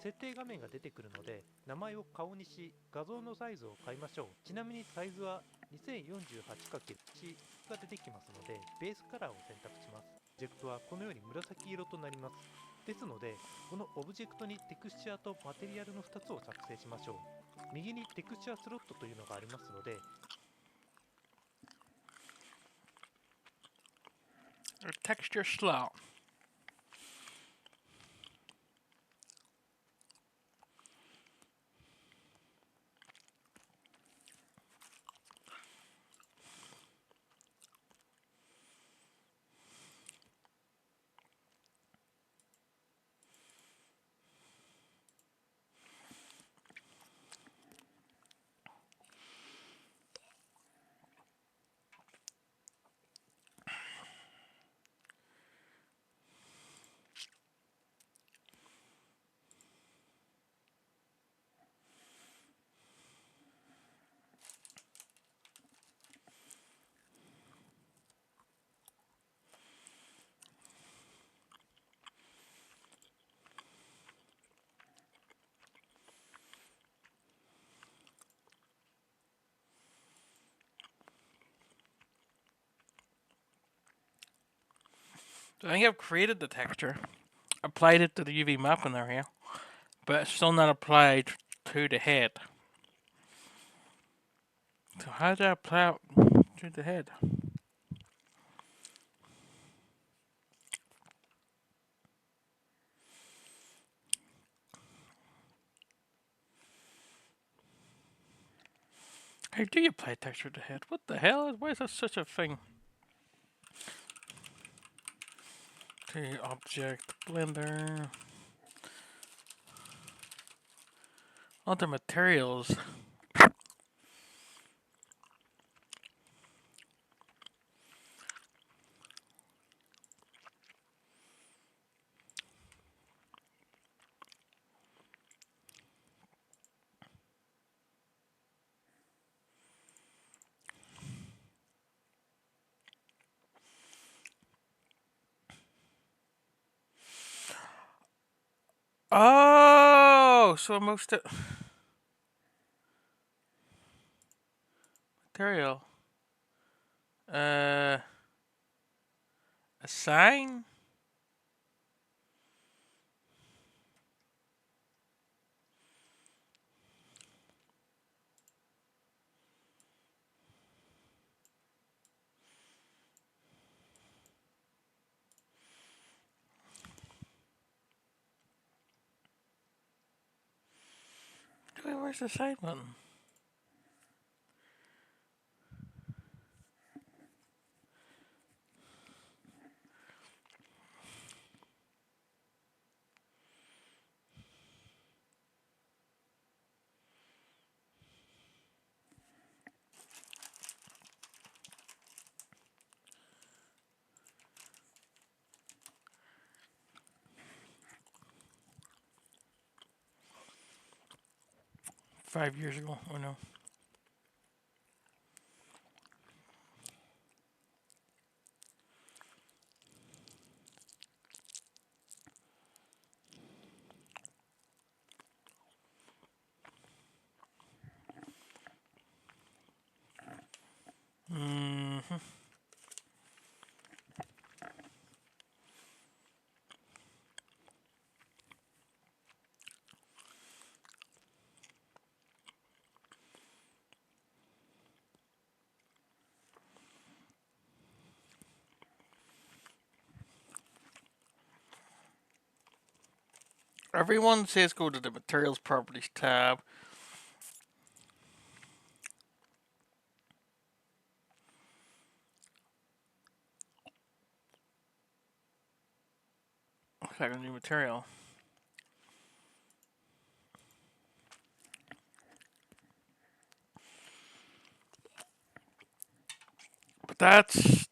設定画面が出てくるので、名前を顔にし、画像のサイズを変えましょう。ちなみにサイズは 2048×1 が出てきますので、ベースカラーを選択します。オブジェクトはこのように紫色となります。ですので、このオブジェクトにテクスチャーとマテリアルの2つを作成しましょう。右にテクスチャースロットというのがありますので、Texture slot. So I think I've created the texture, applied it to the UV map in there here, but it's still not applied to the head. So how do I apply it to the head? How do you apply texture to the head? What the hell? Why is that such a thing? Okay, object, blender. Other materials. Oh, so most of material. A sign? Where's the side button? $5 years ago, or no? Mm-hmm. Everyone says go to the materials properties tab. Click on new material. But that's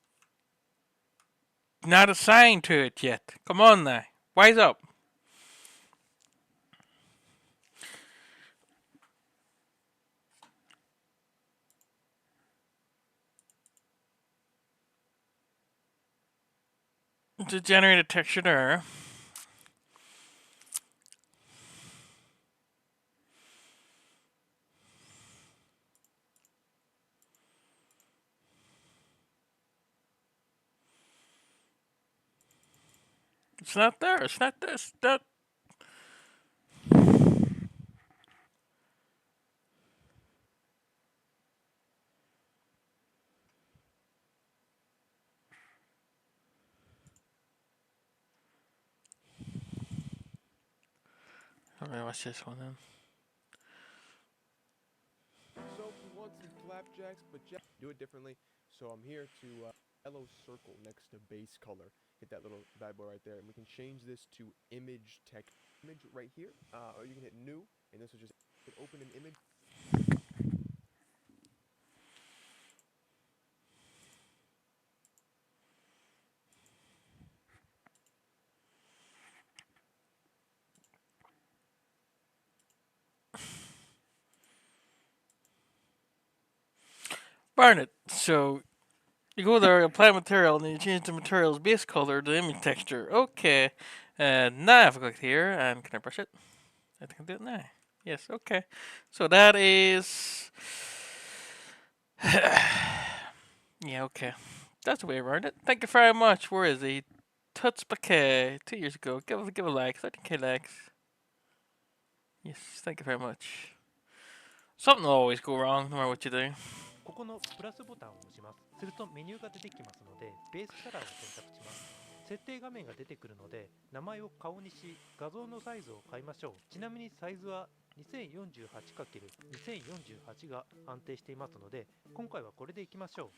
not assigned to it yet. Come on now. Wise up. To generate a texture there. It's not there. It's not this. That. Okay, watch this one then. So we want some flapjacks, but do it differently. So I'm here to yellow circle next to base color. Hit that little bad boy right there, and we can change this to image text image right here, or you can hit new, and this will just open an image. Burn it. So you go there, apply material, and then you change the material's base color to image texture. Okay. And now if I click here, and can I brush it? I think I do it now. Yes, okay. So that is. Yeah, okay. That's the way around it. Thank you very much. Where is he? Tuts Bouquet, 2 years ago. Give a like. 13k likes. Yes, thank you very much. Something will always go wrong no matter what you do. ここのプラスボタンを押します。するとメニューが出てきますので、ベースカラーを選択します。設定画面が出てくるので、名前を顔にし、画像のサイズを変えましょう。ちなみにサイズは 2048×2048 が安定していますので、今回はこれでいきましょう。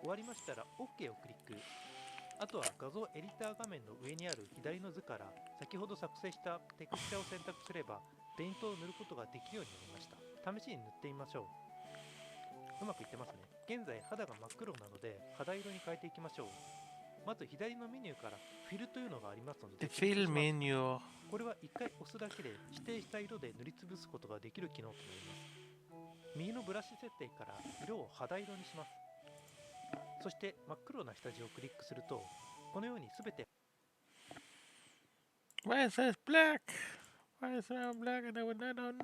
終わりましたら OK をクリック。あとは画像エディター画面の上にある左の図から先ほど作成したテクスチャを選択すればペイントを塗ることができるようになりました。試しに塗ってみましょう。うまくいってますね。現在肌が真っ黒なので肌色に変えていきましょう。まず左のメニューからフィルというのがありますので、The fill menu. これは1回押すだけで指定した色で塗りつぶすことができる機能となります。右のブラシ設定から色を肌色にします。そして真っ黒な下地をクリックすると、このようにすべて Why is this black? Why is that black and I would not on?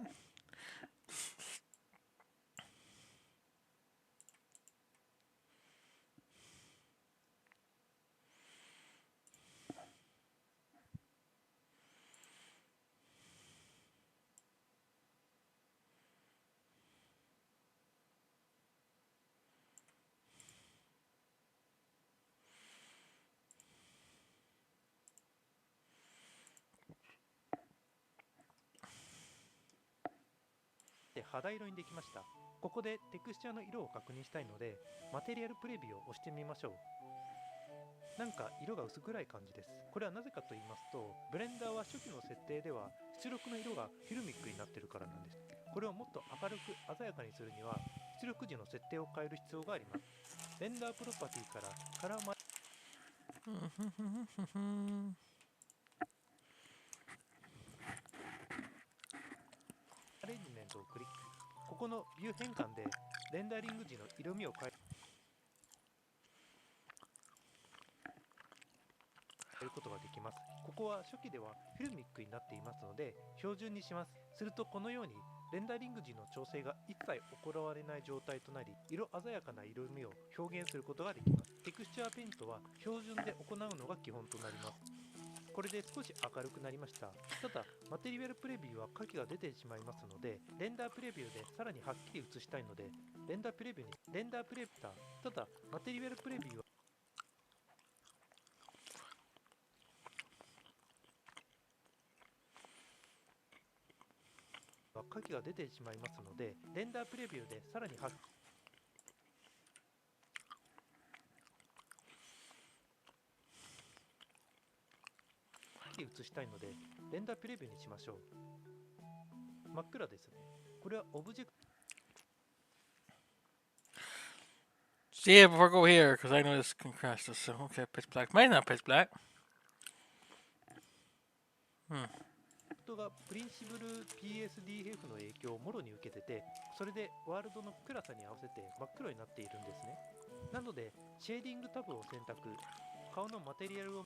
肌色にできました。ここでテクスチャの色を確認したいので、マテリアルプレビューを押してみましょう。なんか色が薄暗い感じです。これはなぜかと言いますと、ブレンダーは初期の設定では出力の色がフィルミックになっているからなんです。これをもっと明るく鮮やかにするには、出力時の設定を変える必要があります。レンダープロパティからカラーマアレンジメントをクリック。ここのビュー変換でレンダリング時の色味を変えることができます。ここは初期ではフィルミックになっていますので標準にします。するとこのようにレンダリング時の調整が一切行われない状態となり、色鮮やかな色味を表現することができます。テクスチャーペイントは標準で行うのが基本となります。これで少し明るくなりました。ただマテリアルプレビューは影が出てしまいますので、レンダープレビューでさらにはっきり映したいのでレンダープレビューにただマテリアルプレビューは影が出てしまいますので、レンダープレビューでさらにはっきり映したいので、レンダープレビューにしましょう。真っ暗ですね。これはオブジェクト See it before I go here, because I know this can crash this. So, okay, pitch black. Might not pitch black. がプリンシブル PSDF の影響をもろに受けてて、それでワールドの暗さに合わせて真っ黒になっているんですね。なので、シェーディングタブを選択、顔のマテリアルを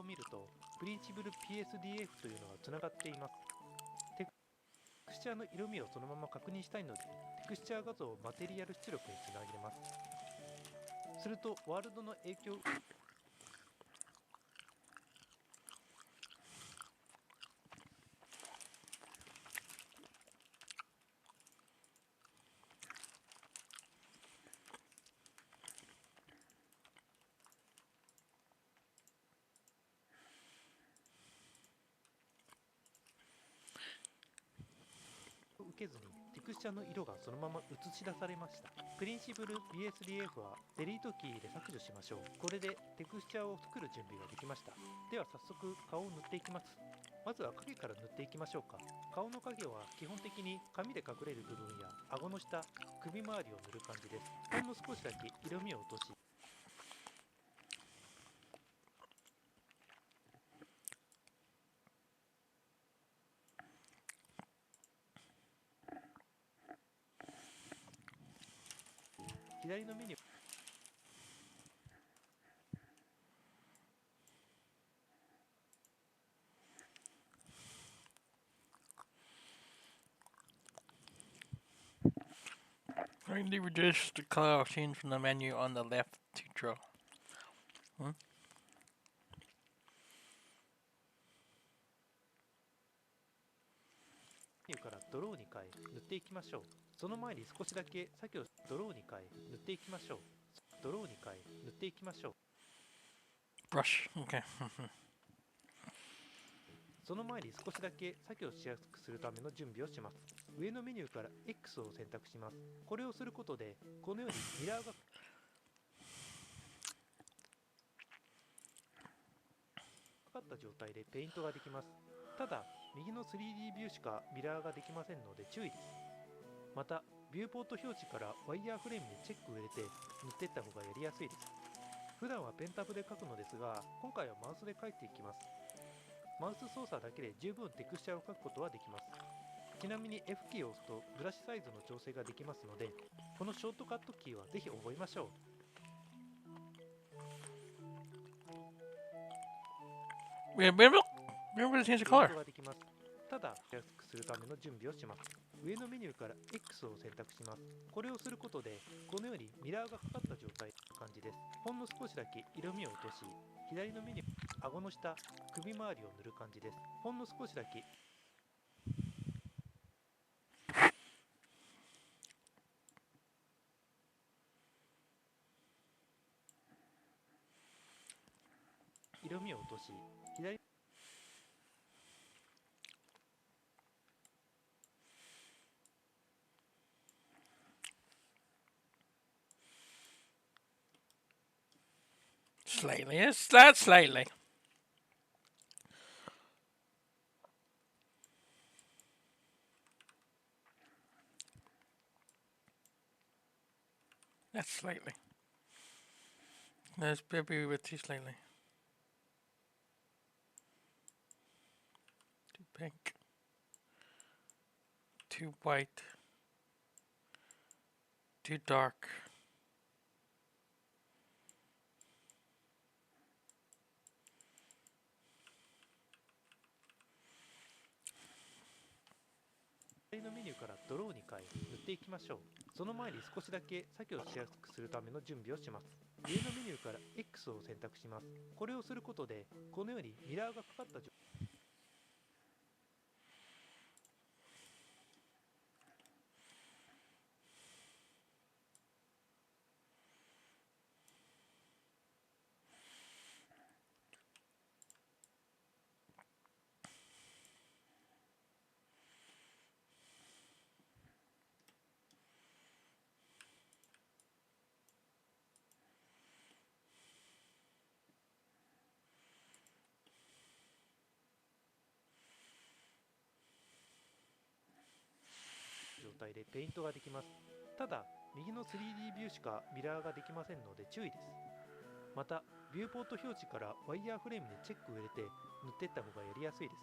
見ると、プリンシブル PSDF というのがつながっています。テクスチャーの色味をそのまま確認したいので、テクスチャー画像をマテリアル出力につなげます。すると、ワールドの影響を受けずにテクスチャーの色がそのまま映し出されました。プリンシブル BSDF はデリートキーで削除しましょう。これでテクスチャーを作る準備ができました。では早速顔を塗っていきます。まずは影から塗っていきましょうか。顔の影は基本的に髪で隠れる部分や顎の下、首周りを塗る感じです。ほんの少しだけ色味を落とし、左の目にKindly reduce the color option from the menu on the left to draw. メニューからドローに変え塗っていきましょう。その前に少しだけ作業ドローに変え塗っていきましょう。ドローに変え塗っていきましょう。 Brush. Okay. その前に少しだけ作業しやすくするための準備をします。上のメニューから X を選択します。これをすることで、このようにミラーがかかった状態でペイントができます。ただ、右の 3D ビューしかミラーができませんので注意です。また、ビューポート表示からワイヤーフレームにチェックを入れて塗っていった方がやりやすいです。普段はペンタブで描くのですが、今回はマウスで描いていきます。マウス操作だけで十分テクスチャーを描くことはできます。ちなみに F キーを押すとブラシサイズの調整ができますので、このショートカットキーはぜひ覚えましょう。Remember to change the ペイン color. トができます。ただ、安くするための準備をします。上のメニューから X を選択します。これをすることで、このようにミラーがかかった状態の感じです。ほんの少しだけ色味を落とし、左のメニュー、顎の下、首周りを塗る感じです。ほんの少しだけ色味を落とし、左Slightly. Yes, that slightly. That's slightly. Let's maybe with too slightly. Too pink. Too white. Too dark. のメニューからドローに変え塗っていきましょう。その前に少しだけ作業しやすくするための準備をします。上のメニューから X を選択します。これをすることでこのようにミラーがかかった状態でペイントができます。ただ右の 3D ビューしかミラーができませんので注意です。またビューポート表示からワイヤーフレームにチェックを入れて塗っていった方がやりやすいです。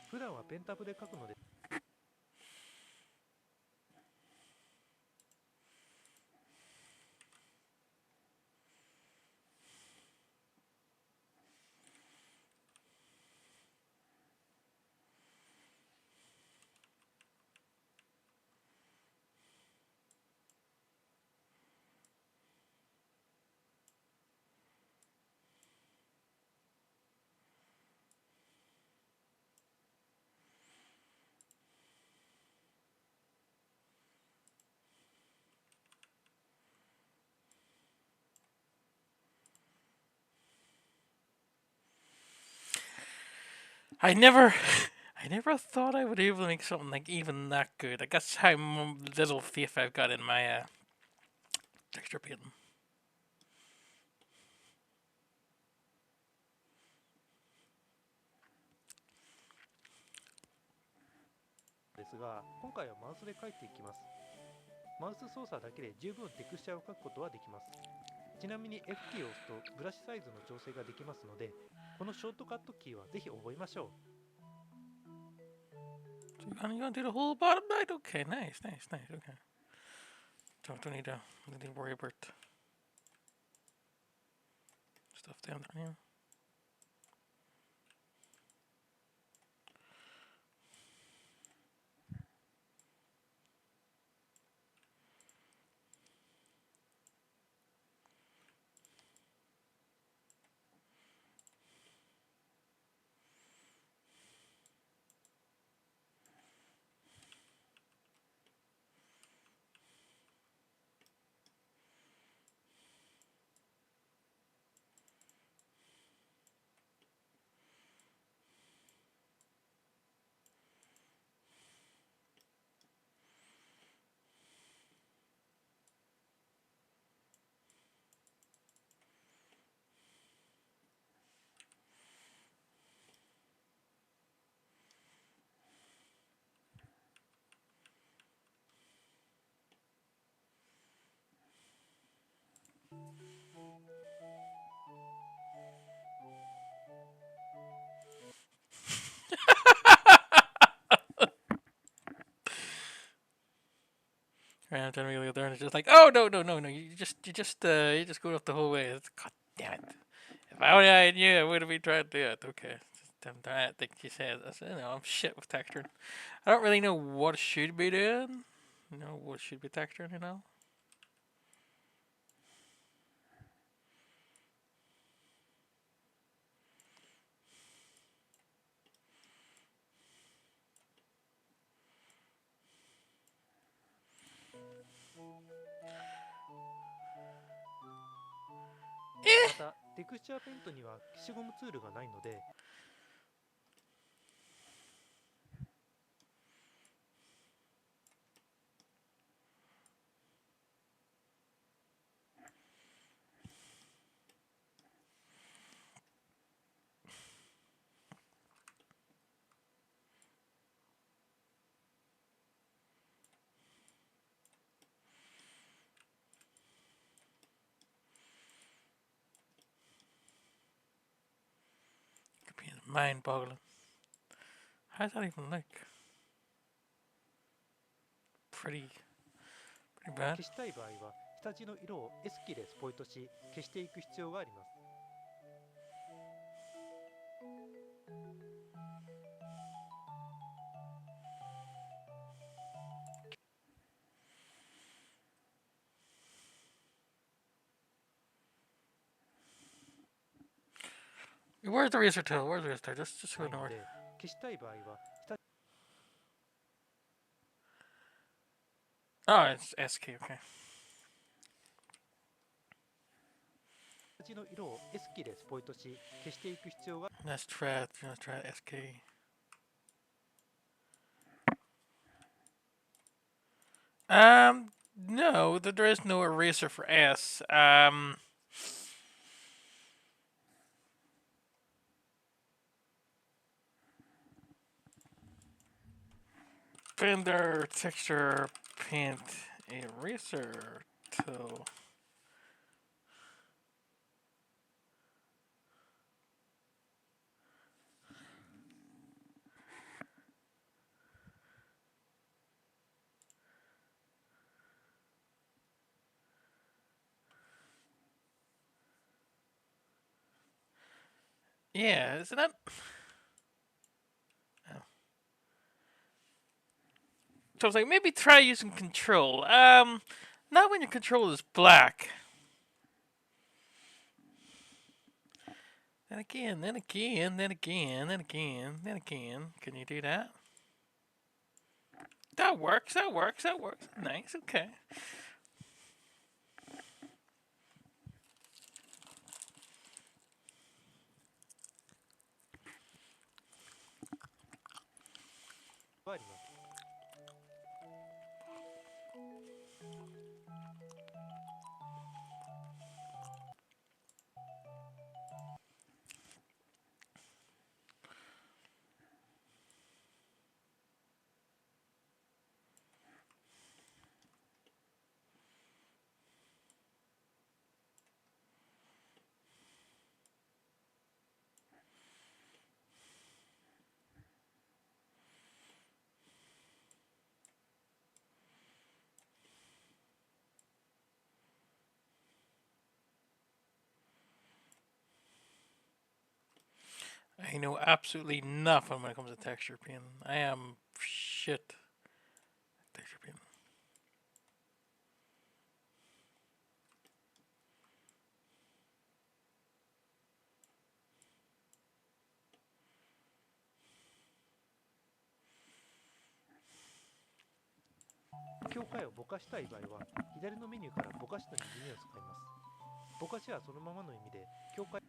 普段はペンタブで描くので。I never, I never thought I would be able to make something like even that good. I guess how little faith I've got in my texture painting. ですが、今回はマウスで描いていきます。マウス操作だけで十分テクスチャーを描くことはできます。ちなみに F キーを押すとブラシサイズの調整ができますので、このショートカットキーはぜひ覚えましょう。So you gonna do the whole bottom side? Okay, nice, nice, nice. Okay. Don't need to worry about stuff down there. Yeah. Right, I'm trying to there, and it's just like, oh no, no, no, no! You just go up the whole way. God damn it! Oh yeah, I knew I would have been trying to do it. Okay. I think she said, I said, I'm shit with texturing. I don't really know what it should be doing. What should be texturing. Eh. またテクスチャーペイントには消しゴムツールがないので Could be mind-boggling. How's that even look? Pretty bad. 消したい場合は下地の色を S キーでスポイトし消していく必要があります。 Where's the razor tool? Where's the razor tool? Just な go いの north. で消したい場合は下 Oh, it's S key. Okay. 地の色を S キーでスポイトし消していく必要が Let's try S key. No, there is no eraser for S. Blender texture paint eraser tool. Yeah, isn't that? Oh. So I was like, maybe try using control. Not when your control is black. Then again. Can you do that? That works. Nice, okay. I know absolutely nothing when it comes to texture painting. I am shit at texture painting. 境界をぼかしたい場合は左のメニューからぼかしの右目を使います。ぼかしはそのままの意味で境界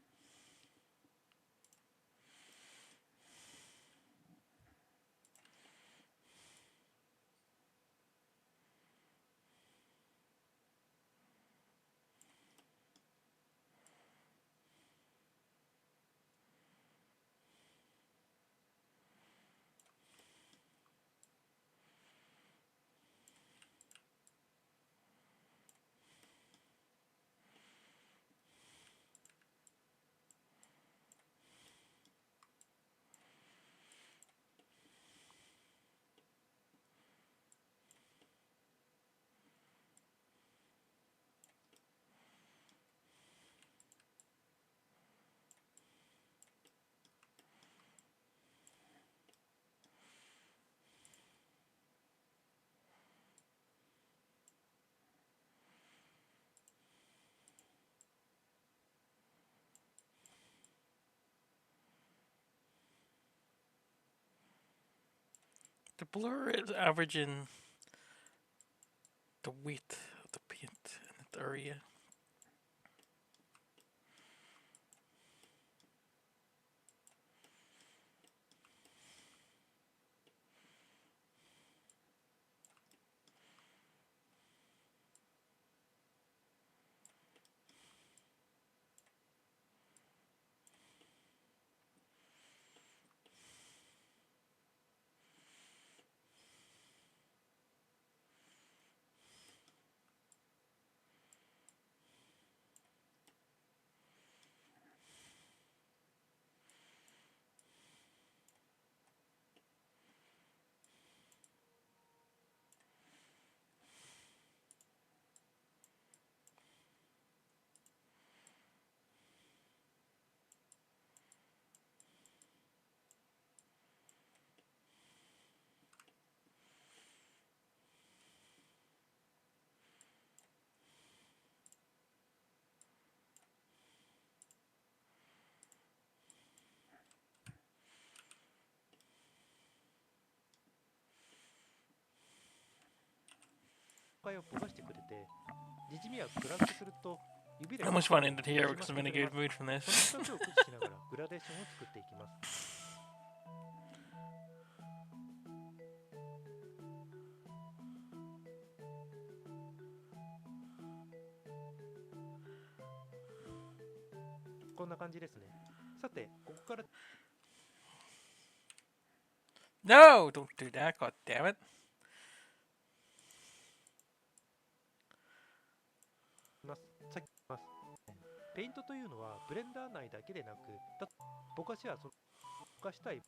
The blur is averaging the width of the paint in that area. How much fun ended here because I'm in a good mood from この this. 2つを駆使しながらグラデーションを作っていきます。こんな感じですね。さて、ここから No! Don't do that, god damn it. さっき言います。ペイントというのはブレンダー内だけでなく、ぼかしはそのぼかしたい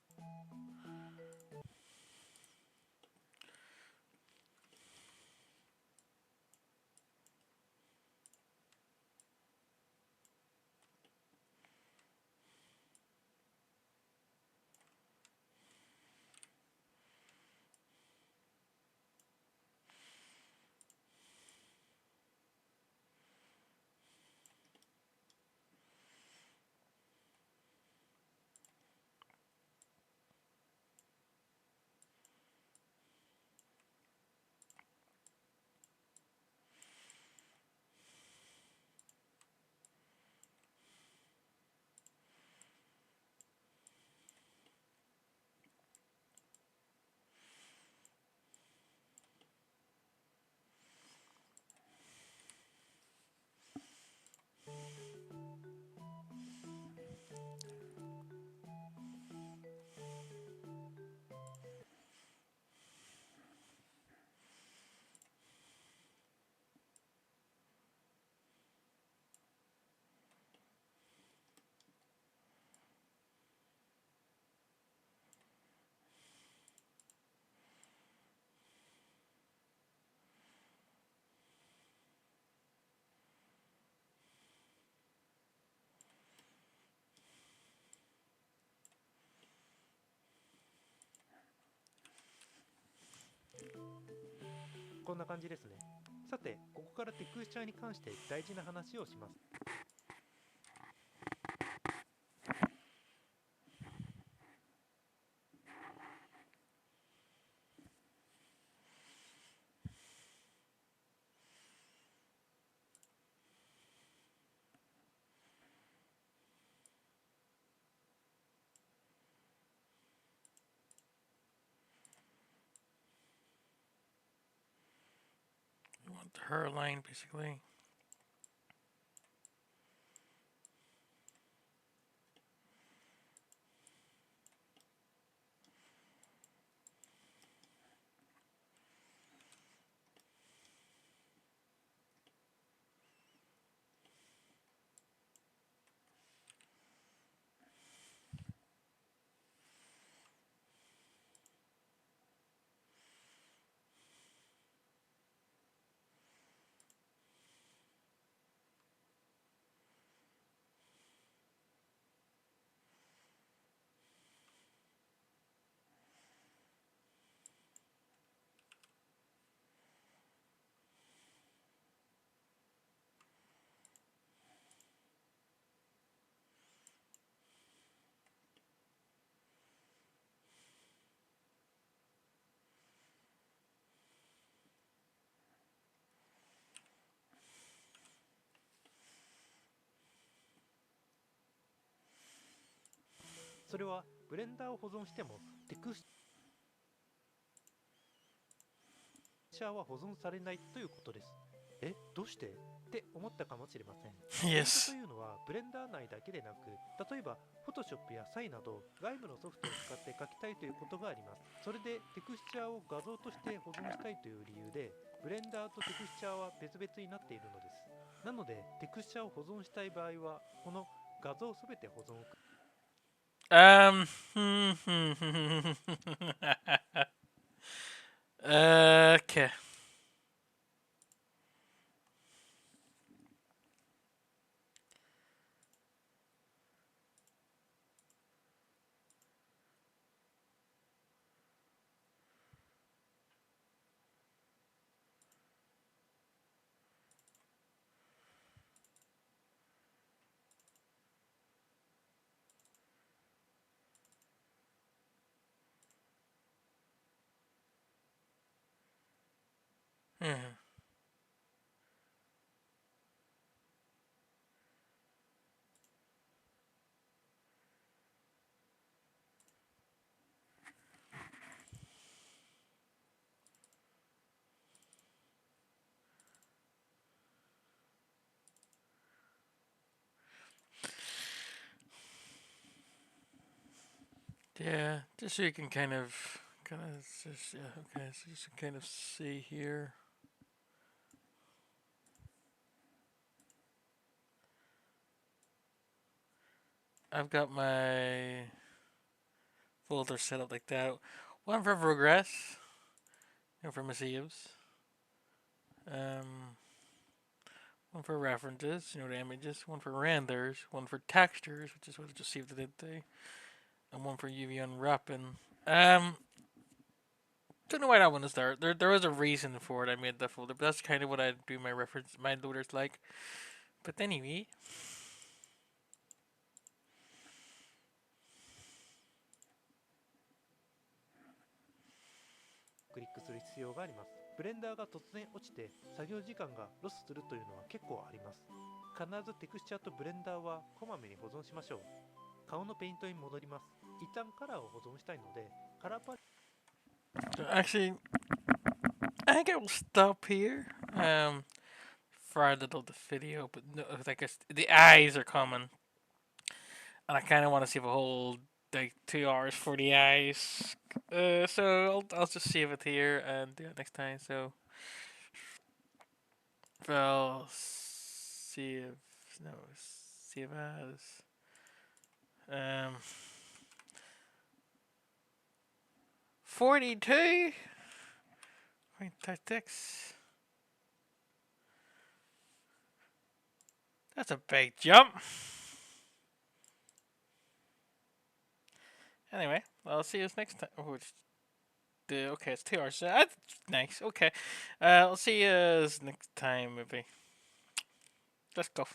こんな感じですね。さて、ここからテクスチャーに関して大事な話をします。You want the hairline, basically. それはブレンダーを保存してもテクスチャーは保存されないということです。どうしてって思ったかもしれません。ペイント Yes. というのはブレンダー内だけでなく、例えば Photoshop や サイなど外部のソフトを使って描きたいということがあります。それでテクスチャーを画像として保存したいという理由で、ブレンダーとテクスチャーは別々になっているのです。なのでテクスチャーを保存したい場合は、この画像すべて保存をUm. Okay. Yeah. Yeah, just so you can just yeah, okay, so you can kind of see here. I've got my folder set up like that. One for progress, one for museums, um, one for references, the images, one for renders, one for textures, which is what I just saved it into, and one for UV unwrapping. Don't know why that one is there. There was a reason for it. I made that folder, but that's kind of what I do my reference, my loaders like. But anyway, クリックする必要があります。ブレンダーが突然落ちて作業時間がロスするというのは結構あります。必ずテクスチャーとブレンダーはこまめに保存しましょう。顔のペイントに戻ります。一旦カラーを保存したいので、カラーパレッ so actually, I think I will stop here. For a little the video, but no, I guess the eyes are coming, and I kind of want to save a whole like 2 hours for the eyes. So I'll just save it here and do it next time. So I'll save no save as 42.36. That's a big jump. Anyway, I'll see you next time. Oh, okay, it's 2 hours. That's nice. Okay, I'll see you next time, maybe. Let's go.